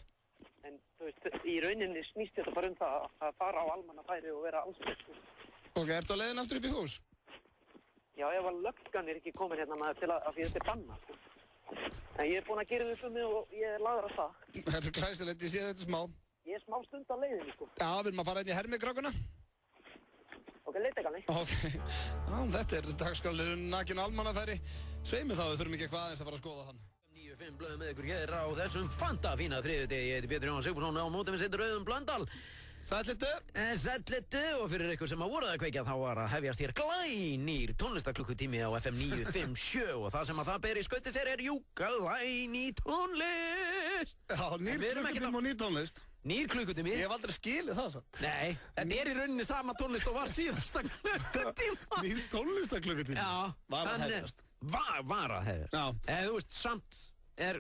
En, þú veist, í rauninni snýst þetta bara það að fara á almannafæri og vera allsbyrr, sko. Ok, ertu á leiðin aftur upp í hús? Já, ef að löggan ekki komin hérna maður til að því þetta banna, sko. En ég er búinn að gera þetta um mig og ég er lagður á það. Þetta er glæsilegt, ég sé þetta smá. Ég er smá stund á leiðinni, sko. Já, við erum að fara inn í hermikrákuna. Ok, leita ekki. Ok, já, þetta er dagskrárliðurinn nakinn almannafæri. Sveimi þá, við þurfum ekki eitthvað aðeins að fara að skoða hann. 9-5 blöðum með ykkur hér á þessum fantafína þriðjudegi. Ég heiti Pétur Jóhann Sigfússon á móti við situr Auðun Blöndal. Sætlitu. Sætlitu og fyrir ykkur sem að voruð að kveikja þá var að hefjast hér glænýr tónlistaklukkutími á FM 957 og það sem að það ber í skauti sér er glænný tónlist. Já, nýr klukkutími og nýr tónlist. Nýr klukkutími. Ég hef aldrei skilið það samt. Nei, þetta er í rauninni sama tónlist og var síðasta klukkutíma. Nýr tónlistaklukkutími. Já. Var að hefjast. Var að hefjast. Já. Þú veist, samt er...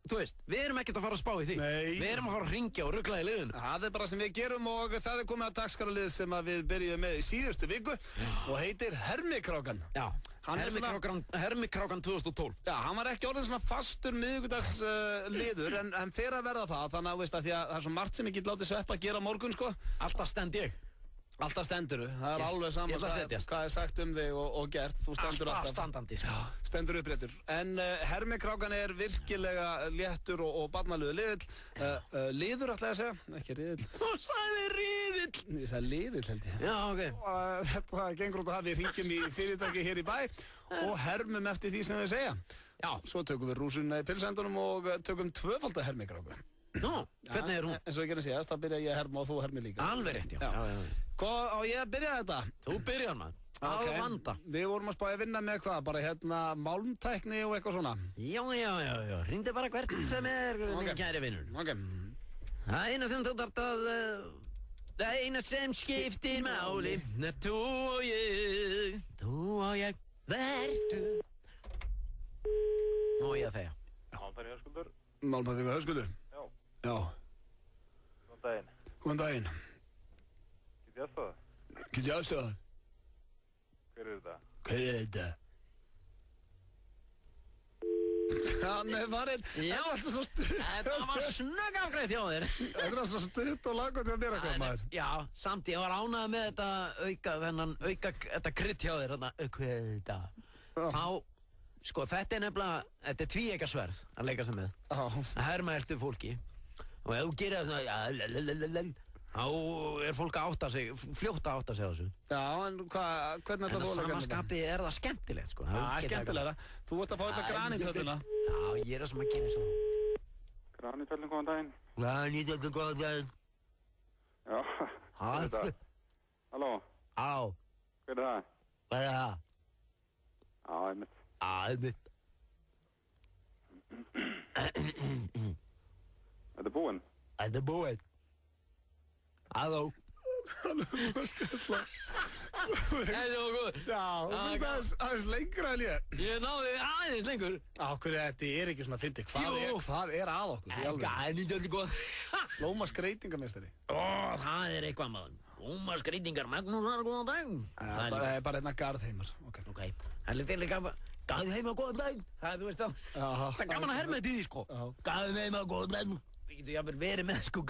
Þú veist, við erum ekkert að fara að spá í því. Nei. Við erum að fara að hringja og ruggla í liðinu. Það er bara sem við gerum og það er komið að dagskrárlið sem við byrjuðum með í síðustu viku og heitir Hermikrákan. Já. Hermikrákan 2012. Já, hann var ekki orðin svona fastur miðvikudags liður, en fyrir að verða það, þannig að, veist, að því að það er svo margt sem ég get látið Sveppa gera á morgun, sko. Alltaf stend ég. Alltaf stenduru, það er alveg saman hvað er sagt þig og gert, þú stendur alltaf standandi, sko. Stendur uppréttur. En Hermikrákan er virkilega léttur og barnalugur liður ætla ég að segja, ekki riðill. Þú sagði riðill. Ég sagði liðill held ég. Já, ok. Og þetta gengur út að við hringjum í fyrirtæki hér í bæ og hermum eftir því sem við segja. Já, svo tökum við rúsuna í pilsendunum og tökum tvöfalda Hermikráku. Nú, hvernig er hún? Eins og ég gerði síðast, þá byrja ég að herma og þú hermi líka. Alveg rétt, já. Hvað á ég að byrja þetta? Þú byrjar maður. Að vanda. Við vorum að spája að vinna með hvað? Bara hérna málmtækni og eitthvað svona? Já. Hringdu bara hvert sem er, minn kæri vinnur. Ok. Það eina sem þú þarft að... Það eina sem skiptir máli er þú og ég. Þú og ég. Vertu. Nú ég að þegja. Málmtækni Höskuldur. Málmtækni Höskuldur? Já. Góðan daginn. Góðan daginn. Get ég aðstoða? Get ég aðstoða? Hver er þetta? Hver er þetta? Hann er farinn. Já, þetta var snögg afgreitt hjá þér. Þetta er svo stutt og langt til að byrja hvað maður. Já, samt ég var ánægð með þetta krydd hjá þér, hvað er þetta? Þá, sko, þetta er nefnilega, þetta er tvíeggjasverð að leika sig með. Að herma eftir fólki. Og ef þú gerir það svona, þá er fólk að átta sig, fljótt að átta sig á þessu. Já, en hvernig ætla þú að leika? En að samaskapi er það skemmtilegt, sko. Já, skemmtilegra. Þú ert að fá þetta granítöluna. Já, ég er það sem að gera svo. Granítölun, góðan daginn. Granítölun, góðan daginn. Já, hvað er þetta? Halló? Halló? Hver er það? Hvað er það? Einmitt. Þetta er búinn? Þetta er búinn. Halló. Halló, hvað skalla? Þetta var góð. Já, þú finnst aðeins lengra en ég. Ég náði aðeins lengur. Ákveð, þetta er ekki svona fyndið. Hvað er að okkur? Gænindjöldi góð. Lóma skreitingarmeistari. Það er eitthvað maður. Lóma skreitingar, Magnúsar, góðan dag. Það er bara hérna Garðheimar. Ok. Það er til líka Garðheimar, góðan dag. Það, þú veist það. Það er gaman að herma þetta í því, sko. Garðheimar, góðan dag. Við getum jáfnvel verið með, sko,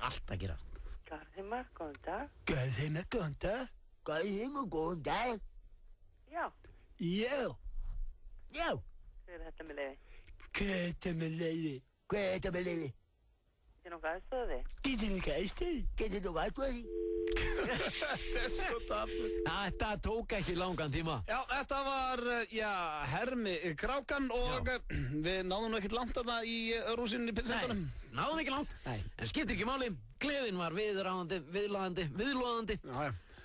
allt að gerast. Garðheimar, góðan dag. Garðheimar, góðan dag. Garðheimar, góðan dag. Já. Já. Hvað er þetta með leyfi? Hvað er þetta með leyfi? Getur nokkuð aðstoða þig? Getur nokkuð aðstoða þig? Þetta er svo dapur. Þetta tók ekki langan tíma. Já, þetta var, Hermikrákan og við náðum nú ekkert langt þarna í rúsinni í pilsendunum. Nei, náðum ekki langt. En skiptir ekki máli. Gleðin var viðloðandi.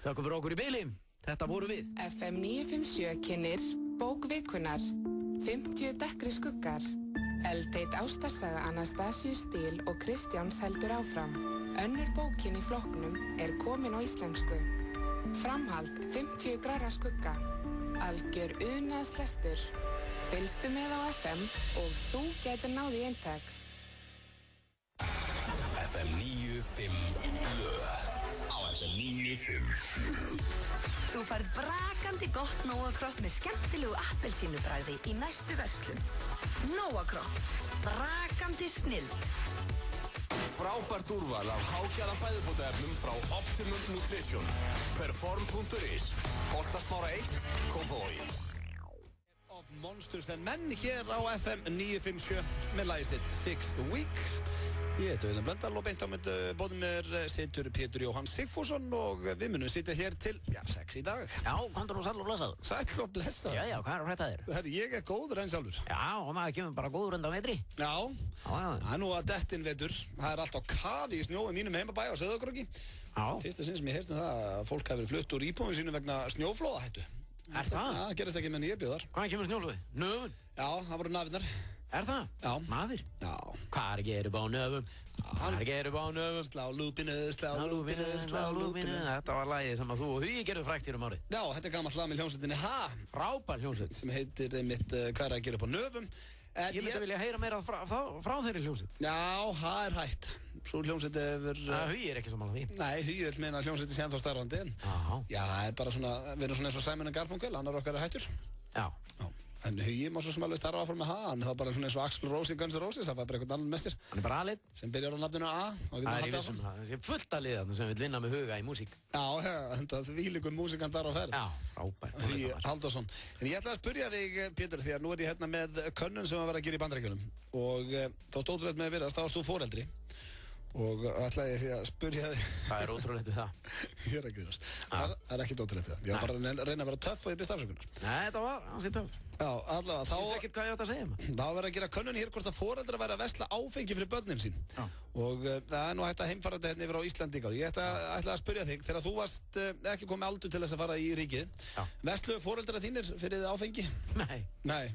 Þakka fyrir okkur í bili. Þetta voru við. FM 957 kynnir bók vikunar. 50 dekkri skuggar. Eldheit ástarsaga Anastasíu Stíl og Kristjáns heldur áfram. Önnur bókin í flokknum er komin á íslensku. Framhald 50 grara skugga. Algjör unaðslestur. Fylgstu með á FM og þú getur náð í eintak. FM 957 á FM 957. Þú færð brakandi gott Nóa-kropp með skemmtilegu appelsínubragði í næstu verslun. Nóa-kropp. Brakandi snilld. Frábært úrval af hágæða fæðubótaefnum frá Optimum Nutrition. Perform.is Holtasmára 1, Kópavogi. Of Monsters and Men hér á FM 957 með lagið sitt 6 Weeks. Ég heiti Auðun Blöndal og beint á bóðum mér situr Pétur Jóhann Sigfússon og við munum sitja hér til 6 í dag. Já, komdu nú sæll og blessað. Sæll og blessað? Já, hvað er að frétta þér? Herri, ég er góður einn sjálfur. Já, og maður kemur bara góður undan vetri. Já, það er nú að dettin vetur. Það er allt á kafi í snjó í mínum heimabæ á Sauðárkróki. Já. Fyrsta sinn sem ég heyrst það að fólk hafi verið flutt úr íbúðum sínum vegna snjóflóðahættu. Er það? Já, það gerist ekki með nýjabjöðar. Hvaðan kemur snjóflóðið? Nöfn? Já, það voru nafirnar. Er það? Já. Nafir? Já. Hvað gerir bá nöfum? Hvað gerir bá nöfum? Slá lúpinu, slá lúpinu, slá lúpinu. Þetta var lagið sem að þú og Hugi gerðu frægt hér árið. Já, þetta er gamalt lag með hljómsveitinni Ha. Frábær hljómsveit. Sem heitir einmitt Hvað er að gera upp á nöfum. Ég myndi vilja heyra meira frá þeirri hljómsveit. Já, það hægt. Svo hljómsveit hefur... Hugi ekki sammála því. Nei, Hugi vil meina að hljómsveit sé ennþá starfandi. Já, það bara svona, við erum svona eins og Simon & Garfunkel, annar okkar hættur. Já. En Hugi má svo sem alveg starfa áfram með hann, það bara svona eins og Axl Rose í Guns N' Roses, það var bara einhvern annan mestir. Hann bara A-lið. Sem byrjar á nafninu A. Það er í vissum það, það er fullt að liða sem vil vinna með Huga í músík. Já, það vílíkur músíkan þar á ferð. Já, frábært. Hugi Halldórsson. En ég ætla að spyrja þig, Pétur, því að nú ég hérna með könnun sem að vera að gera í Bandaríkjunum og þótt ótrúlegt með að vera, þá varst þú foreldri. Og ætlaði því að spyrja þig... Það er ótrúlegt við það. Ég er að grínast. Það er ekkert ótrúlegt við það. Ég var bara að reyna að vera töff og ég byrst afsökunar. Nei, þetta var ansið töff. Já, allavega þá... Ég sé ekkert hvað ég átt að segja maður. Þá verður að gera könnun hér hvort að foreldrar væri að versla áfengi fyrir börnin sín. Já. Og það er nú hægt að heimfara þetta hérna yfir á Íslandi. Ég ætla að spyrja þig, þegar þú varst ekki komið aldur til þess að fara í ríkið, versluðu foreldrar þínir fyrir áfengi? Nei.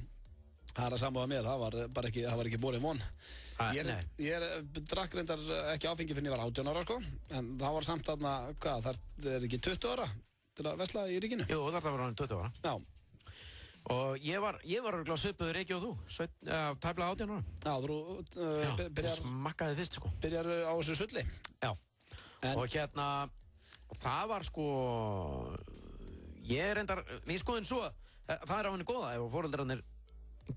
Það er að samúða með, það var ekki borið von. Ég drakk reyndar ekki áfengi fyrir ég var 18 ára sko, en það var samt þarna, það er ekki 20 ára til að versla í ríkinu? Jú, það var hann 20 ára. Já. Og ég var örugglega svipaður ekki og þú, tæplega 18 ára. Já, þú byrjar... Smakkaði fyrst sko. Byrjar á þessu sulli? Já. Og hérna, það var sko, ég reyndar, mér skoðin svo, það er á henni góða ef foreldrarnir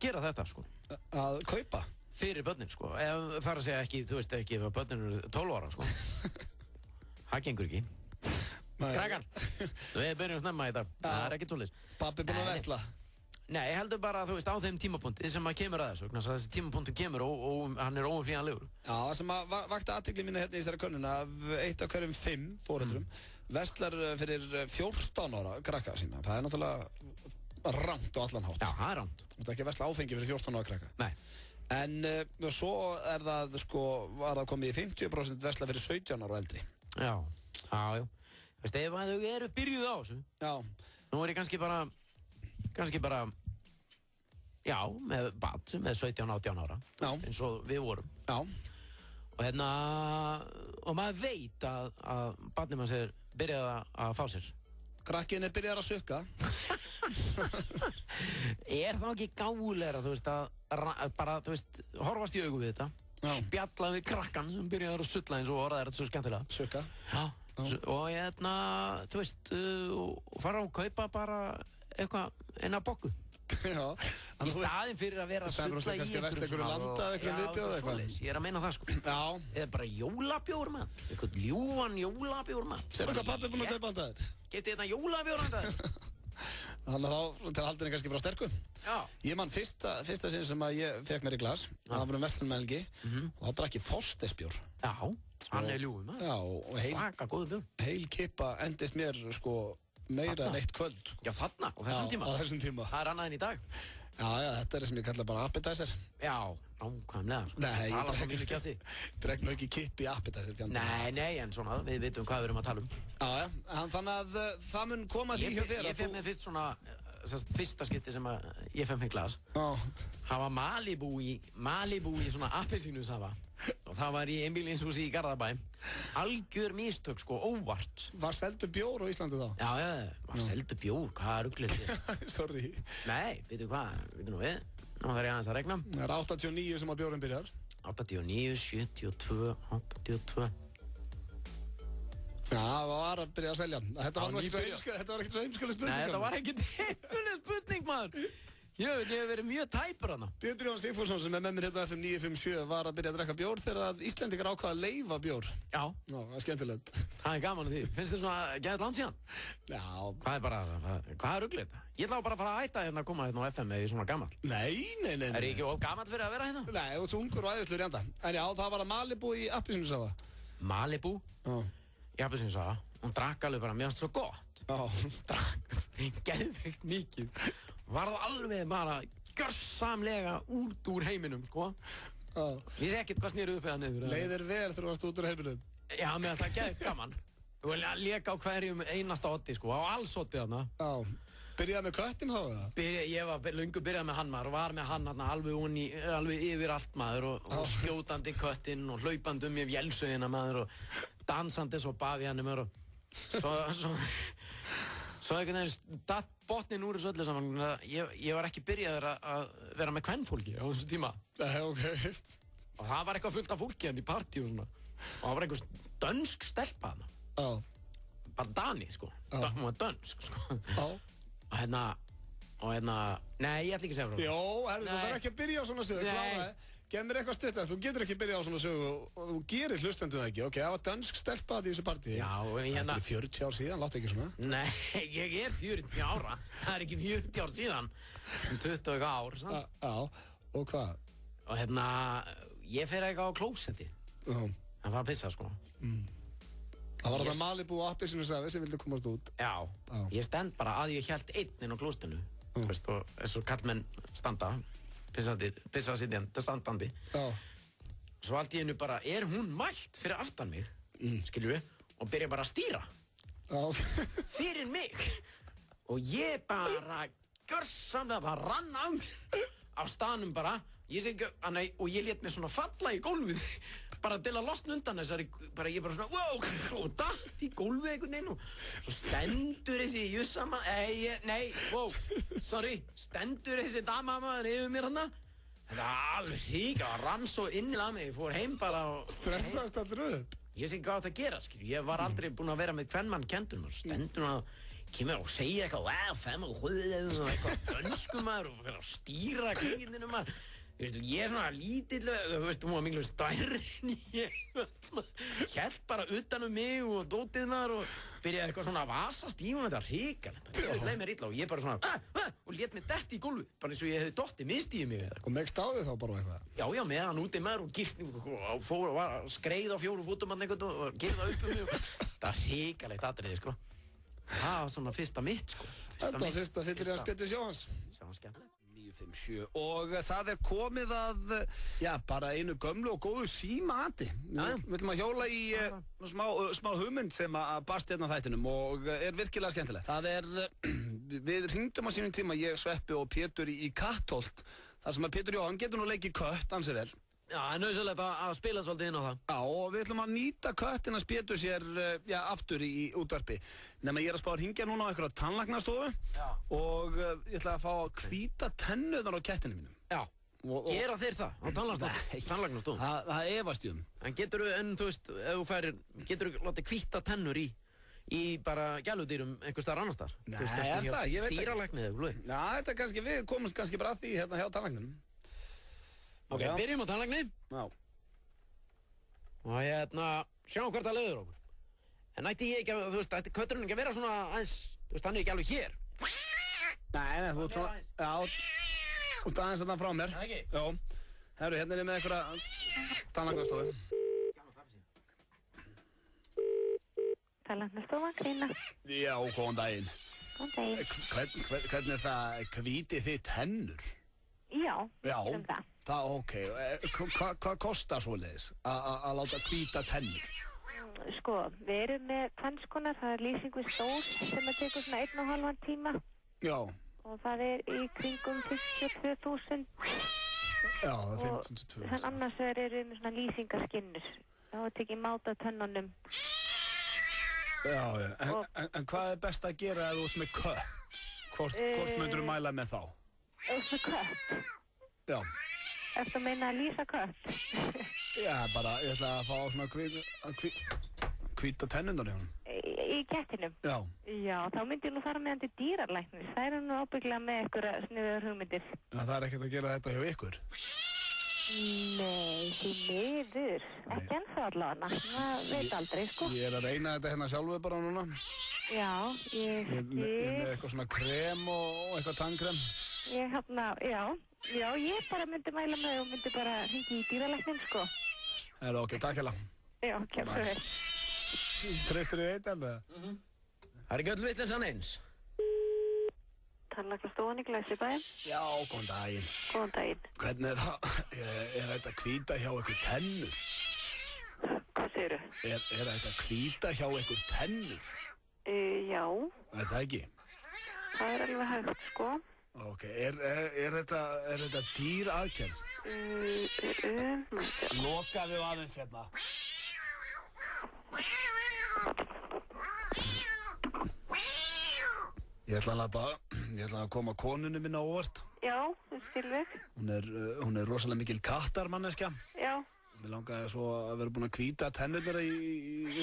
gera þetta sko. Að kaupa? Fyrir börnin sko, það er að segja ekki, þú veist ekki ef að börnin eru 12 ára sko. Það gengur ekki. Krakkan, við byrjum snemma í dag, það er ekki svolítið. Pabbi búinn að versla? Nei, ég heldur bara, þú veist, á þeim tímapunkti sem að kemur að þessi tímapunkti kemur og hann er óumflýjanlegur. Já, það sem að vakti athygli mína hérna í þessari könnun að 1 af hverjum 5 foreldrum verslar fyrir 14 ára krakka sína. Það er náttúrulega rangt á allan hátt. Já, það er rangt. Þú ert ekki að versla áfengi fyrir 14 ára krakka. Nei. En svo er það, sko, var það komið í 50% versla fyrir 17 ára og eldri. Já. Þú veist, ef þau eru byrjuð á þessu. Já. Nú er ég kannski bara, já, með barn sem er 17-18 ára. Já. Eins og við vorum. Já. Og hérna, og maður veit að barnið mann sér byrjaði að fá sér. Krakkin er byrjað að sukka. Er þá ekki gálegra, þú veist, að bara, þú veist, horfast í augu við þetta. Já. Spjalla við krakkan sem byrjaði að sulla eins og orðaði þetta svo skemmtilega. Sukka. Já. Og hérna, þú veist, fara og kaupa bara eitthvað inn að bokku. Já. Í staðinn fyrir að vera að sulla í einhverju landa eða einhverju viðbjóð eða eitthvað. Ég er að meina það sko. Já. Eða bara jólabjór maður. Eitthvað ljúfan jólabjór maður. Sérðu hvað pabbi er búinn að kaupa handa þér? Getið þetta jólabjór handa þér? Þannig að þá til að halda henni kannski frá sterku. Já. Ég man fyrsta sinn sem að ég fekk mér í glas. Það var verslun með helgi. Og þá drakk ég Fostersbjór. Já, hann er ljúfur maður. Já, og svaka góður bjór. Heil kippa endist mér sko meira en 1 kvöld. Já, þarna, á þessum tíma. Já, á þessum tíma. Það er annað en í dag. Já, þetta er það sem ég kalla bara appetizer. Já, nákvæmlega. Nei, ég drekk nú ekki kipp í appetizer. Nei, en svona, við veitum hvað við erum að tala um. Já, þannig að það mun koma því hjá þér. Ég fekk mér fyrst svona, fyrsta skipti sem að ég fekk mér glas. Það var Malibu í svona appelsínusafa. Og það var í einbýlishúsi í Garðabæ. Algjör mistök sko, óvart. Var seldur bjór á Íslandi þá? Já, var seldur bjór, hvað er ruglið þið? Sorry. Nei, veitu hvað, veitu nú við. Nú þarf ég aðeins að regna. Það er 89 sem að bjórinn byrjar. 89, 72, 82. Já, það var að byrja að selja. Þetta var ekkert svo heimskuleg spurning. Nei, þetta var ekkert heimskuleg spurning, maður. Ég hef verið mjög tæpur hana. Pétur Jón Sigfússon sem er með mér hérna á FM 957 var að byrja að drekka bjór þegar Íslendingar ákvaða að leyfa bjór. Já. Ná, það er skemmtilegt. Það er gaman að því. Finnst þér svona gæðið langt síðan? Já. Hvað er ruglið þetta? Ég ætla bara að fara að hætta hérna að koma hérna á FM eða ég er svona gamall. Nei. Er ég ekki of gamall fyrir að vera hérna? Nei, þú ert svo ungur og æðislegur í anda. En já, það var að Malibu í appelsínusafa. Malibu? Í appelsínusafa. Hún drakk alveg bara, mér fannst svo gott. Drakk geðveikt mikið. Varð alveg bara gjörsamlega út úr heiminum, sko. Ég sé ekkert hvað snýru upp eða niður. Leiðir vel þegar þú varst út úr heiminum. Já, mér það geðið gaman. Þú vilja leka á hverjum einasta oddi, sko. Á alls oddi þarna. Já. Byrjaði með köttin þá, eða? Ég var löngu byrjað með hann, maður. Og var með hann alveg yfir allt, maður. Og skjótandi köttinn og hlaupandi með vélsögina, maður. Og dansandi svo bafi hann, maður. Svo einhvern veginn botninn úr þessu öllu saman. Ég var ekki byrjaður að vera með kvenfólki á þessu tíma. Ok. Og það var eitthvað fullt af fólki í partí og svona. Og það var einhver dönsk stelpa þarna. Já. Bara Dani, sko. Hún var dönsk, sko. Já. Og nei, ég ætla ekki að segja frá það. Jó, þú verður ekki að byrja á svona sögu, kláraði. Gef mér eitthvað stutt að þú getur ekki að byrja á svona sögu og þú gerir hlustendu það ekki. Ok, það var dönsk stelpa í þessu partí. Já, Þetta er 40 ár síðan, láttu ekki svona. Nei, ég er 40 ára. Það er ekki 40 ár síðan. 20 ár, sant? Já, og hvað? Og ég fer eitthvað á klósetti. Það var að pissa, sko. Það var það Malibu og appelsínusafi sem vildi komast út. Já, ég stend bara að ég hélt einn inn á klósettinu. Þú veist, og eins og kallmenn standa. Pissa sitjandi, standandi. Svo allt í einu bara, hún mælt fyrir aftan mig, skiljum við, og byrja bara að stýra. Fyrir mig. Og ég bara gjörsamlega bara rann á staðnum bara, og ég lét mig svona falla í gólfið, bara til að losna undan þessari, ég bara svona, wow, og datt í gólfið einhvern veginn og svo stendur þessi jussama, stendur þessi damamaður yfir mér hana. Þetta var alveg hrík, það rann svo innilega mig, ég fór heim bara og... Stressaðist allur upp? Ég sé ekki hvað þetta að gera, skilju, ég var aldrei búinn að vera með kvenmann kendur, og stendur hún að kemur og segir eitthvað, eitthvað dönskumaður og fyrir að stýra kringindinu maður. Ég er svona lítill, hún var miklu stærri en ég, hélt bara utan mig og dótið maður og byrjaði eitthvað svona að vasast í hún, þetta var hrikalegt. Ég leið mér illa og ég bara svona, og lét mig detti í gólfið, bara eins og ég hefði dottið, misti ég mig eða eitthvað. Og megst á þig þá bara eitthvað? Já, með hann úti maður og girt og fór og var skreið á 4 fótum hann eitthvað og gerði það upp mig og það var hrikalegt atriði, sko. Það var svona fyrsta mitt, sko. Þetta var fyrsta fyllir Péturs Jóhanns. Skemmtilegt. 957 og það er komið að, bara einu gömlu og góðu símaati. Við ætlum að hjóla í smá hugmynd sem að barst hérna þættinum og er virkilega skemmtilegt. Það er, við hringdum á sínum tíma, ég, Sveppi og Pétur í Kattholt, þar sem að Pétur Jóhann getur nú leikið kött, ansi vel. Já, það er nauðsynlegt að spila svolítið inn á það. Já, og við ætlum að nýta köttin að Pétur sér, aftur í útvarpi. Nefnum ég er að spá að hringja núna á einhverja tannlæknastofu og ég ætla að fá að hvíta tennurnar á kettinu mínum. Já, gera þeir það á tannlæknastofu? Það efast ég um. En þú veist, geturðu látið hvíta tennur í bara gæludýrum einhvers staðar annars staðar? Nei, er það? Ég veit ekki. Dýralæknið eða eitthvað? Já, þetta kannski, við komumst kannski bara að því hérna hjá tannlæknum. Ok, byrjum á tannlækni. Já. Og sjáum hvert það leiður okkur. En ætti ég ekki að, þú veist, ætti kötturinn ekki að vera svona aðeins, þú veist, hann er ekki alveg hér. Nei, þú ert svona, þú ert aðeins þarna frá mér. Það ekki? Já. Herru, hérna er ég með einhverja tannlæknastofu. Tannlæknastofa, Grína. Já, góðan daginn. Góðan daginn. Hvernig er það, hvítið þið tennur? Já, gerum það. Ok. Hvað kostar svoleiðis að láta hvíta tennur? Sko, við erum með tvennskonar, það er lýsingu stól sem að tekur svona 1,5 tíma. Já. Og það er í kringum 52.000. Já, 52.000. Og annars erum við með svona lýsingarskinnur. Það var tekið máta tönnunum. Já. En hvað er best að gera ef þú ert með kött? Hvort myndur þú mæla með þá? Þú ert með kött? Já. Ertu að meina að lýsa kött? Já, bara, ég ætla að fá svona hvíta tennurnar í honum. Í kettinum? Já. Já, þá myndi ég nú fara með hann til dýralæknis. Það eru nú ábygglega með einhverja sniðuðar hugmyndir. Já, það er ekkert að gera þetta hjá ykkur? Nei, því miður. Ekki ennþá allavega. Það veit aldrei, sko. Ég er að reyna þetta hérna sjálfur bara núna. Já, ég með eitthvað svona krem og eitthvað tannkrem. Já, ég bara myndi mæla með og myndi bara hringi í dýralæknin, sko. Það er ok, takk hella. Já, kemur vel. Treystir þið eitt enda? Það er ekki öll vitleysan eins. Tannlæknastofan í Glæsibæinn. Já, góðan daginn. Góðan daginn. Hvernig er það? Er þetta hvíta hjá ykkur tennur? Hvað segirðu? Er þetta hvíta hjá ykkur tennur? Já. Er það ekki? Það er alveg hægt, sko. Ok, er þetta dýr aðgerð? Lokaðu aðeins hérna. Ég ætla að koma konunni minna óvart. Já, Silvig. Hún er rosalega mikil kattarmanneskja. Já. Mér langaði svo að vera búin að hvíta tennurnar í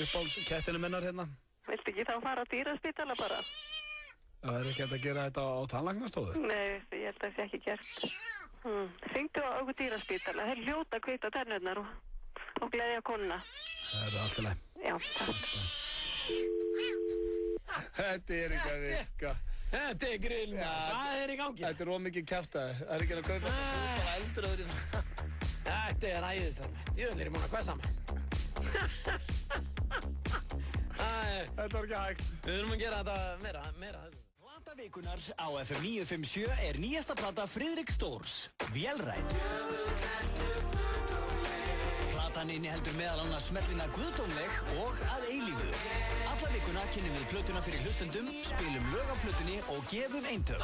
uppáhaldskettinu minnar hérna. Viltu ekki þá fara á dýraspítala bara? Það er ekki hægt að gera þetta á tannlæknastofu? Nei, ég held að það sé ekki gert. Hringdu á okkur dýraspítala. Þeir hljóta að hvíta tennurnar og gleðja konuna. Það er allt í lagi. Já, takk. Þetta er ekki að virka. Þetta er grill, hvað er í gangi? Þetta er ómikið kjaftaði. Það er ekki að kaupa þetta, þú bara eldur öðru. Þetta er æðislegt. Jöðl er ég múin að hvað saman. Þetta var ekki hægt. Við þurfum að gera þetta meira. Plata vikunar á FM 957 er nýjasta plata Friðrik Stórs, Vélræð. Platan inniheldur meðal annars smellina Guðdómleg og Að eilífu. Alla vikuna kynnum við plötuna fyrir hlustendum, spilum lög á plötunni og gefum eintök.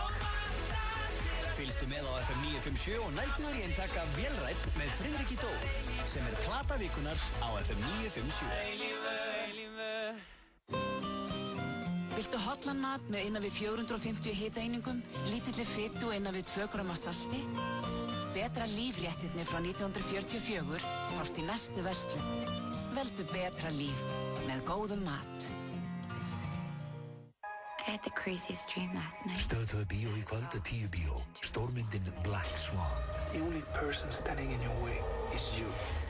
Fylgstu með á FM 957 og nælduður í eintaka Vélræð með Friðriki Dór, sem er plata vikunar á FM 957. Viltu hollan mat með innan við 450 hitaeiningum, lítilli fitu og innan við 2 grama salti? Betra lífréttirnir frá 1944 fást í næstu verslun. Veldu betra líf með góðum mat. I had the craziest dream last night. Stöð 2 bíó í kvöld 10 bíó. Stórmyndin Black Swan. The only person standing in your way is you.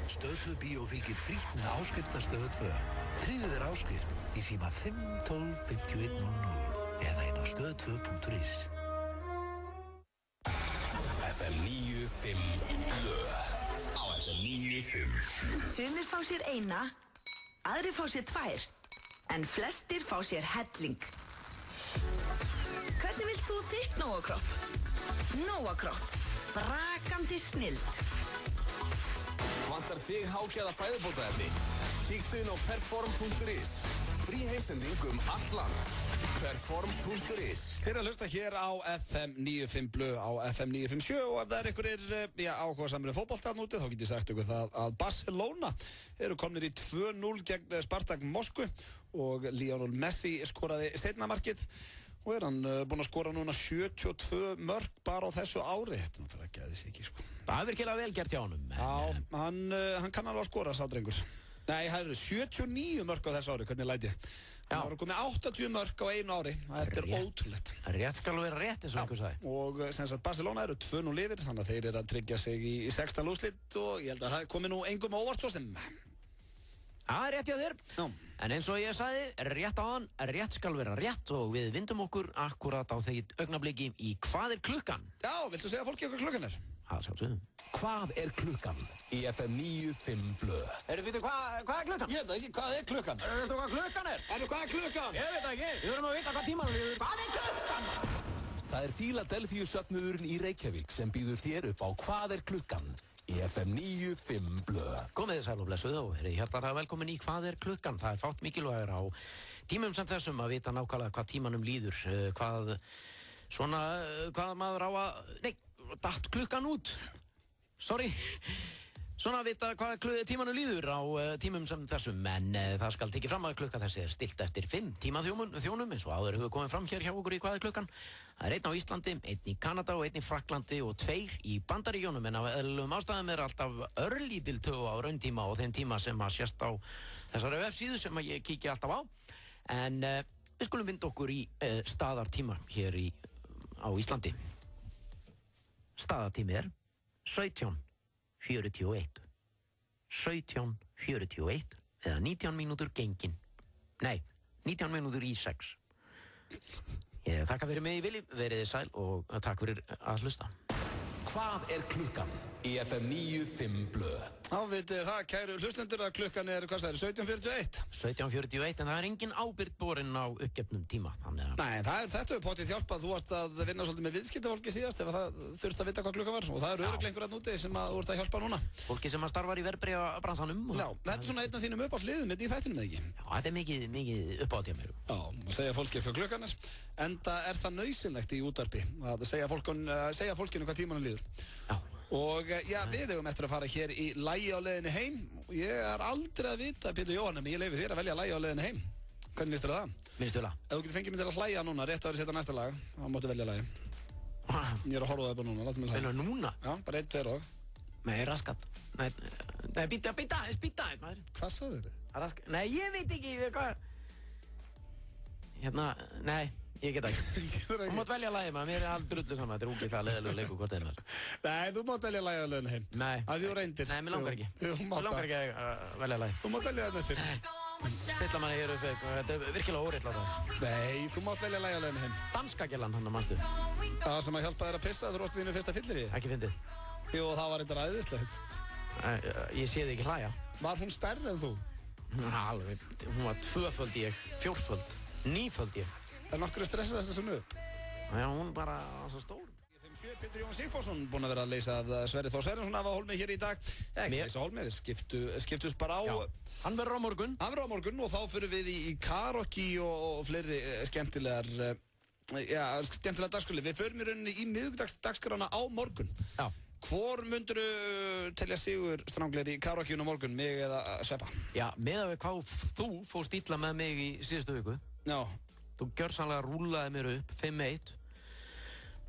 Stöð 2 bíó fylgir frítt með áskrift af Stöð 2. Tryggðu þér áskrift í síma 512 5100 eða inn á stöð2.is. FM 95 blöð á FM 95. Sumir fá sér eina, aðrir fá sér 2, en flestir fá sér helling. Hvernig vilt þú þitt Nóakropp? Nóakropp, brakandi snilld. Vantar þig hágæða fæðubótaefni? Kíktu inn á perform.is. Frí heimsending allt land. Perform.is. Þeir að hlusta hér á FM 95 blöð á FM 957 og ef það er einhverjir áhugasamir fótbolta þarna úti þá get ég sagt ykkur það að Barcelona eru komnir í 2-0 gegn Spartak Moskvu og Lionel Messi skoraði seinna markið og er hann búinn að skora núna 72 mörk bara á þessu ári. Þetta er náttúrulega ekki að þessi ekki sko. Það er virkilega vel gert hjá honum. Já, hann kann alveg að skora sá drengur. Nei, það eru 79 mörk á þessu ári, hvernig læti ég? Það var komið 80 mörk á einu ári. Þetta er ótrúlegt. Rétt skal vera rétt eins og einhver sagði. Og sem sagt Barcelona eru 2-0 yfir, þannig að þeir eru að tryggja sig í 16 úrslit og ég held að það komi nú engum óvart svo sem. Það er rétt hjá þér. Já. En eins og ég sagði, rétt á hann, rétt skal vera rétt og við vindum okkur akkurat á þeir augnabliki í Hvað er klukkan? Já, viltu segja fólki hvað klukkan er? Það sjálfsögum. Hvað er klukkan? Í FM 95 blöð. Veitu, hvað er klukkan? Ég veit ekki, hvað er klukkan? Veitu hvað klukkan er? Hvað er klukkan? Ég veit ekki, við verðum að vita hvað tímanum við. Hvað er klukkan? Það er Fíladelfíu-söfnuðurinn í Reykjavík sem býður þér upp á Hvað er klukkan? Í FM 95 blöð. Komið þið sæl og blessuð og verið hjartanlega velkomin í Hvað er klukkan? Það er fátt mikilvægur á tímum sem þessum að vita nákvæmlega hvað tímanum líður, hvað maður á að, datt klukkan út. Sorry. Svona að vita hvað tímanum líður á tímum sem þessum, en það skal tekið fram að klukka þessi er stilt eftir 5 tímaþjónum eins og áður hefur komið fram hér hjá okkur í Hvað er klukkan. Það er 1 á Íslandi, 1 í Kanada og 1 í Frakklandi og 2 í Bandaríkjónum, en af eðlilegum ástæðum er alltaf örlítil tögu á rauntíma og þeim tíma sem að sést á þessari vefsíðu sem að ég kíkja alltaf á. En við skulum vinda okkur í staðartíma hér á Íslandi. Staðartími er 17:41 eða 19 mínútur gengin. Nei, 19 mínútur í 6. Ég þakka fyrir mig í vilji, verið sæl og takk fyrir að hlusta. Hvað er klukkan? Í FM 95 blöð. Já, vitið það, kæru hlustendur, að klukkan er, hvað það er, 17:41? 17:41, en það er engin ábyrgð borin á uppgefnum tíma, þannig að... Nei, þetta hefur potið hjálpað, þú varst að vinna svolítið með viðskiptafólki síðast, ef það þurft að vita hvað klukkan var, og það eru örugglega einhver að núti sem að þú ert að hjálpa núna. Fólki sem að starfar í verðbréfabransanum. Já, þetta er svona einn af þínum uppáhaldsliðum í þættinum, eða ekki? Já, þetta er mikið uppáhald hjá mér. Já, og segja fólki hvað klukkan er, enda er það nauðsynlegt í útvarpi að segja fólkinu hvað tímanum líður. Já. Og já, við eigum eftir að fara hér í lagi á leiðinni heim og ég er aldrei að vita, Pétur Jóhann, ég leyfi þér að velja lagi á leiðinni heim. Hvernig líst þér það? Minnstu vel að. Ef þú getur fengið mig til að hlæja núna, rétt að setja næsta lag, þá máttu velja lagi. Ég að horfa á það bara núna, láttu mig hlæja. Velja núna? Já, bara 1, 2 og. Nei, raskat. Nei, býta maður. Hvað sagði þér? Nei, ég veit ekki, hvað... Nei, ég get ekki. Þú mátt velja lagi maður, mér allt drullu saman, þetta ógeðslega leiðilegu leikur hvort einn maður. Nei, þú mátt velja lagi á leiðinu heim. Nei. Að þú reyndir. Nei, mér langar ekki. Mér langar ekki að velja lagi. Þú mátt velja það eftir. Stilla manni hér upp, þetta er virkilega óréttlátt það. Nei, þú mátt velja lagi á leiðinu heim. Danska gellan hann, manstu? Það sem að hjálpa þér að pissa, þú rostu þínu fyrsta fyllir í. Ekki fyndið. Jú, það var eitthvað æðislegt. Ég sé þig ekki hlæja. Var hún stærri en þú? Alveg, hún var 2-föld ég, 4-föld, 9-föld ég. En okkur stressaðist þessu nú? Já, hún bara svo stór. Pétur Jón Sigfússon búinn að vera að leysa af Sverrir Þór Sverrisson af Hólmi hér í dag. Ekki leysa Hólmi, skiptust bara á. Hann verður á morgun. Hann verður á morgun og þá fyrir við í karaoke og fleiri skemmtilegar dagskráli. Við förum í rauninni í miðvikudagsdagskrána á morgun. Já. Hvor myndirðu telja sigur stranglegri í karaokeun á morgun, mig eða Sveppa? Já, meðan við hvað þú fórst illa með mig í síðustu viku. Já. Þú gjörsamlega rúlaði mér upp 5-1.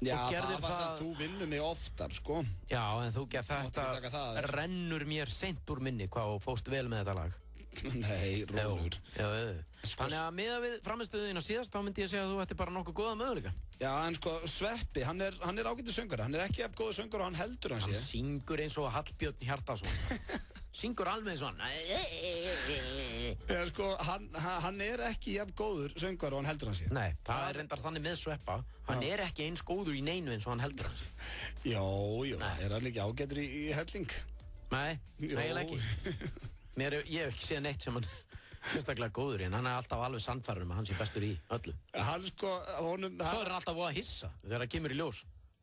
Já, það var sem þú vinnur mig oftar, sko. Já, en þú gerð þetta rennur mér seint úr minni hvað þú fórst vel með þetta lag. Nei, rólur. Já. Þannig að miðað við frammistöðina síðast, þá myndi ég segja að þú ætti bara nokkuð góða möguleika. Já, en sko, Sveppi, hann er ágættur söngari. Hann er ekki jafn góður söngari og hann heldur hann sé. Hann syngur eins og Hallbjörn Hjartarson. Syngur alveg eins og hann. Já, sko, hann er ekki jafn góður söngari og hann heldur hann sé. Nei, það er reyndar þannig með Sveppa. Hann er ekki eins góður í neinu eins og hann heldur hann sé. Jó, er hann ekki ágættur í helling? Nei, eiginlega ekki. Ég hef ekki séð neitt sem hann sérstaklega góður í, en hann er alltaf alveg sannfærður að hann sé bestur í öllu. Hann sko, honum... Svo er hann alltaf að hissa þegar það kemur í ljós.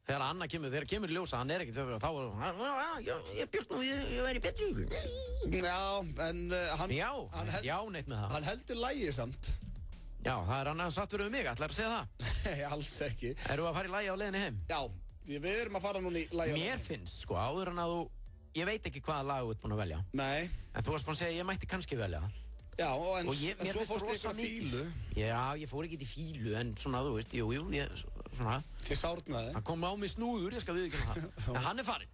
Þegar kemur í ljós að hann er ekkert þegar þá er hann, ég björn og ég væri betri. Já, en hann... Já, neitt með það. Hann heldur lagið samt. Já, það er hann að satt fyrir mig, ætlar að segja það? Nei, alls ekki. Erum við að fara í lagi á leiðinni heim? Já, við erum að fara núna í lagi á leiðinni. Mér finnst, sko, áður en að þú... Ég veit ekki hvaða lag þú ert búinn að velja. Nei. En þú varst búinn að segja að ég mætti kannski velja það. Já, en svo fórstu ykkur að fílu. Já, ég fór ekki til fílu, en svona, þú veist, jú, svona. Þið sárnaði. Það kom á mig snúður, ég skal viðurkenna það. En hann er farinn.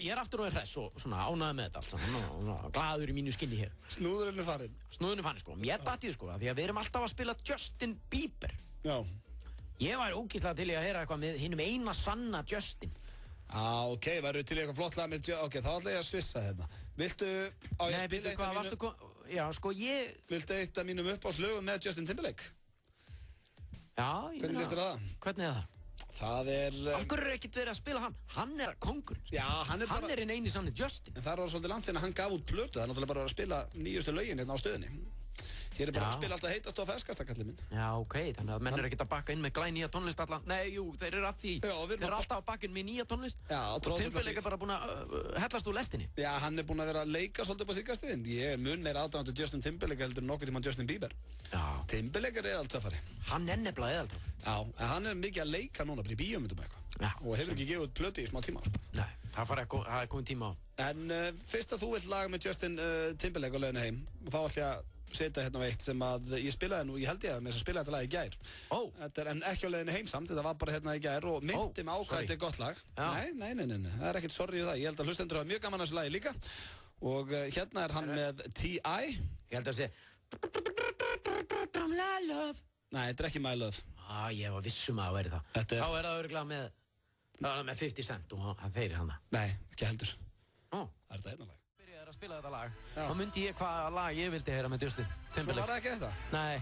Ég er aftur og hress og svona ánægður með þetta allt saman og glaður í mínu skinni hér. Snúðurinn er farinn. Snúðurinn er farinn, sko. Mér datt ég, sko, því að við erum alltaf að spila Justin Bieber. Já. Ég væri ógeðslega til í að heyra eitthvað með hinum eina sanna Justin. Ok, væru til eitthvað flott lag með Ok, þá ætla ég að svissa hérna. Viltu á ég að spila eitt af mínum... Já, sko, Viltu eitt af mínum uppáhaldslögum með Justin Timberlake? Já, Hvernig líst þér það? Hvernig er það? Það er... Af hverju er ekkert verið að spila hann? Hann er kongur. Já, hann er bara... Hann er eini sanni Justin. En það er svolítið langt síðan að hann gaf út plötu. Það er náttúrulega bara að spila nýjustu lögin hérna á stöðinni. Hér er bara að spila alltaf heitast og ferskasta, kallið minn. Já, ok, þannig að menn eru ekkert að bakka inn með glænýja tónlist allan. Nei, jú, þeir eru að því. Þeir eru alltaf að bakka inn með nýja tónlist. Já, og Timberlake er bara búinn að hellast úr lestinni. Já, hann er búinn að vera að leika svolítið upp á síðkastiðinn. Ég er mun meira aðdáðandi Justin Timberlake heldur en nokkuð tímann Justin Bieber. Já. Timberlake er eðaltöffari. Hann er nefnilega eðaltöffari. Já, en hann er mikið að leika núna bara í bíómyndum eitthvað. Já. Og hefur ekki gefið út plötu í smá tíma, sko. Nei, það er komin tíma á. En fyrst að þú vilt laga með Justin Timberlake á leiðinni heim, þá ætla ég að setja hérna veitt sem að ég spilaði nú, ég held ég að með þess að spila þetta lag í gær. En ekki á leiðinni heim samt, þetta var bara hérna í gær og myndi mig á hvað þetta er gott lag. Nei, það er ekkert sorry við það. Ég held að hlustendur hafa mjög gaman að þessu lagi líka. Og hérna er hann með T.I. Ég held að segja My Love. Nei, þetta er ekki My Love. Ég var vissum að það væri það. Þá er það örugglega með 50 Cent og þeir er hann. Nei, ekki heldur. Það er þetta hérna lag. Að spila þetta lag, þá myndi ég hvaða lag ég vildi heyra með Justin Timberlake. Var það ekki þetta? Nei,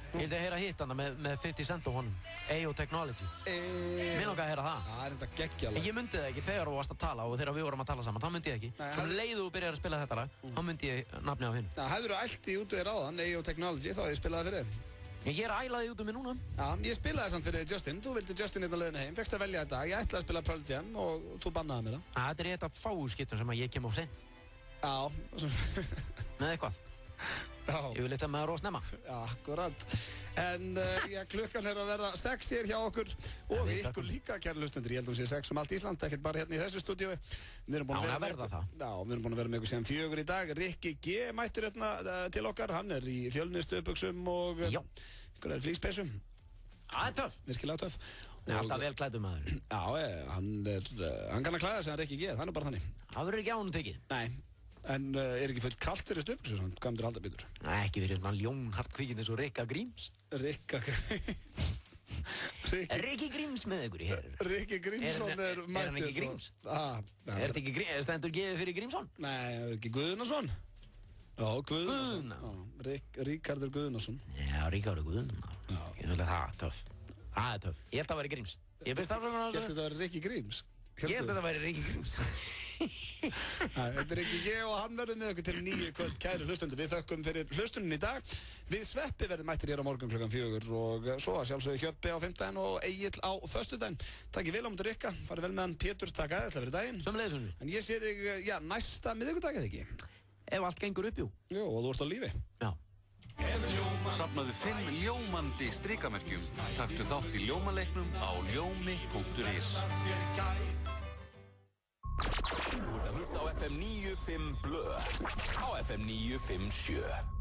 ég vildi heyra hitt hana með 50 Cent og honum, A.O. Technology. Mér langar að heyra það. Það er þetta geggjalag. En ég myndi það ekki þegar þú varst að tala og þegar við vorum að tala saman, þá myndi ég ekki. Svo leiðu þú byrjar að spila þetta lag, þá myndi ég nafni á hinn. Hefur þú ælt í út og þér áðan, A.O. Technology, þá ég spilaði fyrir þig. Ég er ælaði út um mig núna. Já, ég spilaði samt fyrir Justin, þú vildi Justin hérna leiðinu heim, fékkst að velja þetta, ég ætlaði að spila Pearl Jam og þú bannaði mér það. Þetta er eitt af fáu skiptum sem að ég kem á seint. Já. Með eitthvað. Yfirleitt að maður snemma. Akkurat. En klukkan að verða 6 hér hjá okkur og ykkur líka, kæru hlustendur. Ég held að hún sé 6 allt Ísland, ekkert bara hérna í þessu stúdíói. Við erum búin að vera með ykkur síðan 4 í dag. Rikki G mættur hérna til okkar. Hann í fjölnistubuxum og einhverjar flíspeysu. Það töff. Virkilega töff. Alltaf vel klæddur maður. Já, hann kann að klæða sig, hann Rikki G, það bara þannig. Það verður ekki á honum tekið. Nei, en ekki fullt kalt fyrir stubuxu, svona, hvað myndir halda betur? Nei, ekki fyrir svona ljónhart kvikindi eins og Rikka Gríms. Rikki Gríms með ykkur í hér. Rikki Grímsson mættur. Er hann ekki Gríms? Er þetta ekki Gríms? Stendur geðið fyrir Grímsson? Nei, er ekki Guðnason? Já, Guðnason. Ríkardur Guðnason. Já, Ríkardur Guðnason. Ég held að það er töff. Það er töff. Ég held að það væri Gríms. Ég byrst afsökunar á þessu. Ég held að það væri Rikki Gríms. Ég held að það væri Rikki Gríms. Þetta Rikki G og hann verður með okkur til 9 kvöld, kæru hlustundur. Við þökkum fyrir hlustunin í dag. Við Sveppi verðum mættir hér á morgun klukkan 4 og svo að sjálfsögðu Hjöppi á 5 og Egill á föstudaginn. Takk vel á mútið Rikka, farið vel með hann Pétur, takk aðeins fyrir daginn. Sömuleiðis. En ég sé þig, næsta miðvikudag eða ekki? Ef allt gengur upp, jú. Jú, og þú ert á lífi. Já. Safnaðu 5 ljómandi strikamerkjum. Taktu þátt í ljómaleiknum á ljómi.is. Þú ert að hlusta á FM 95 Blö. Á FM 957.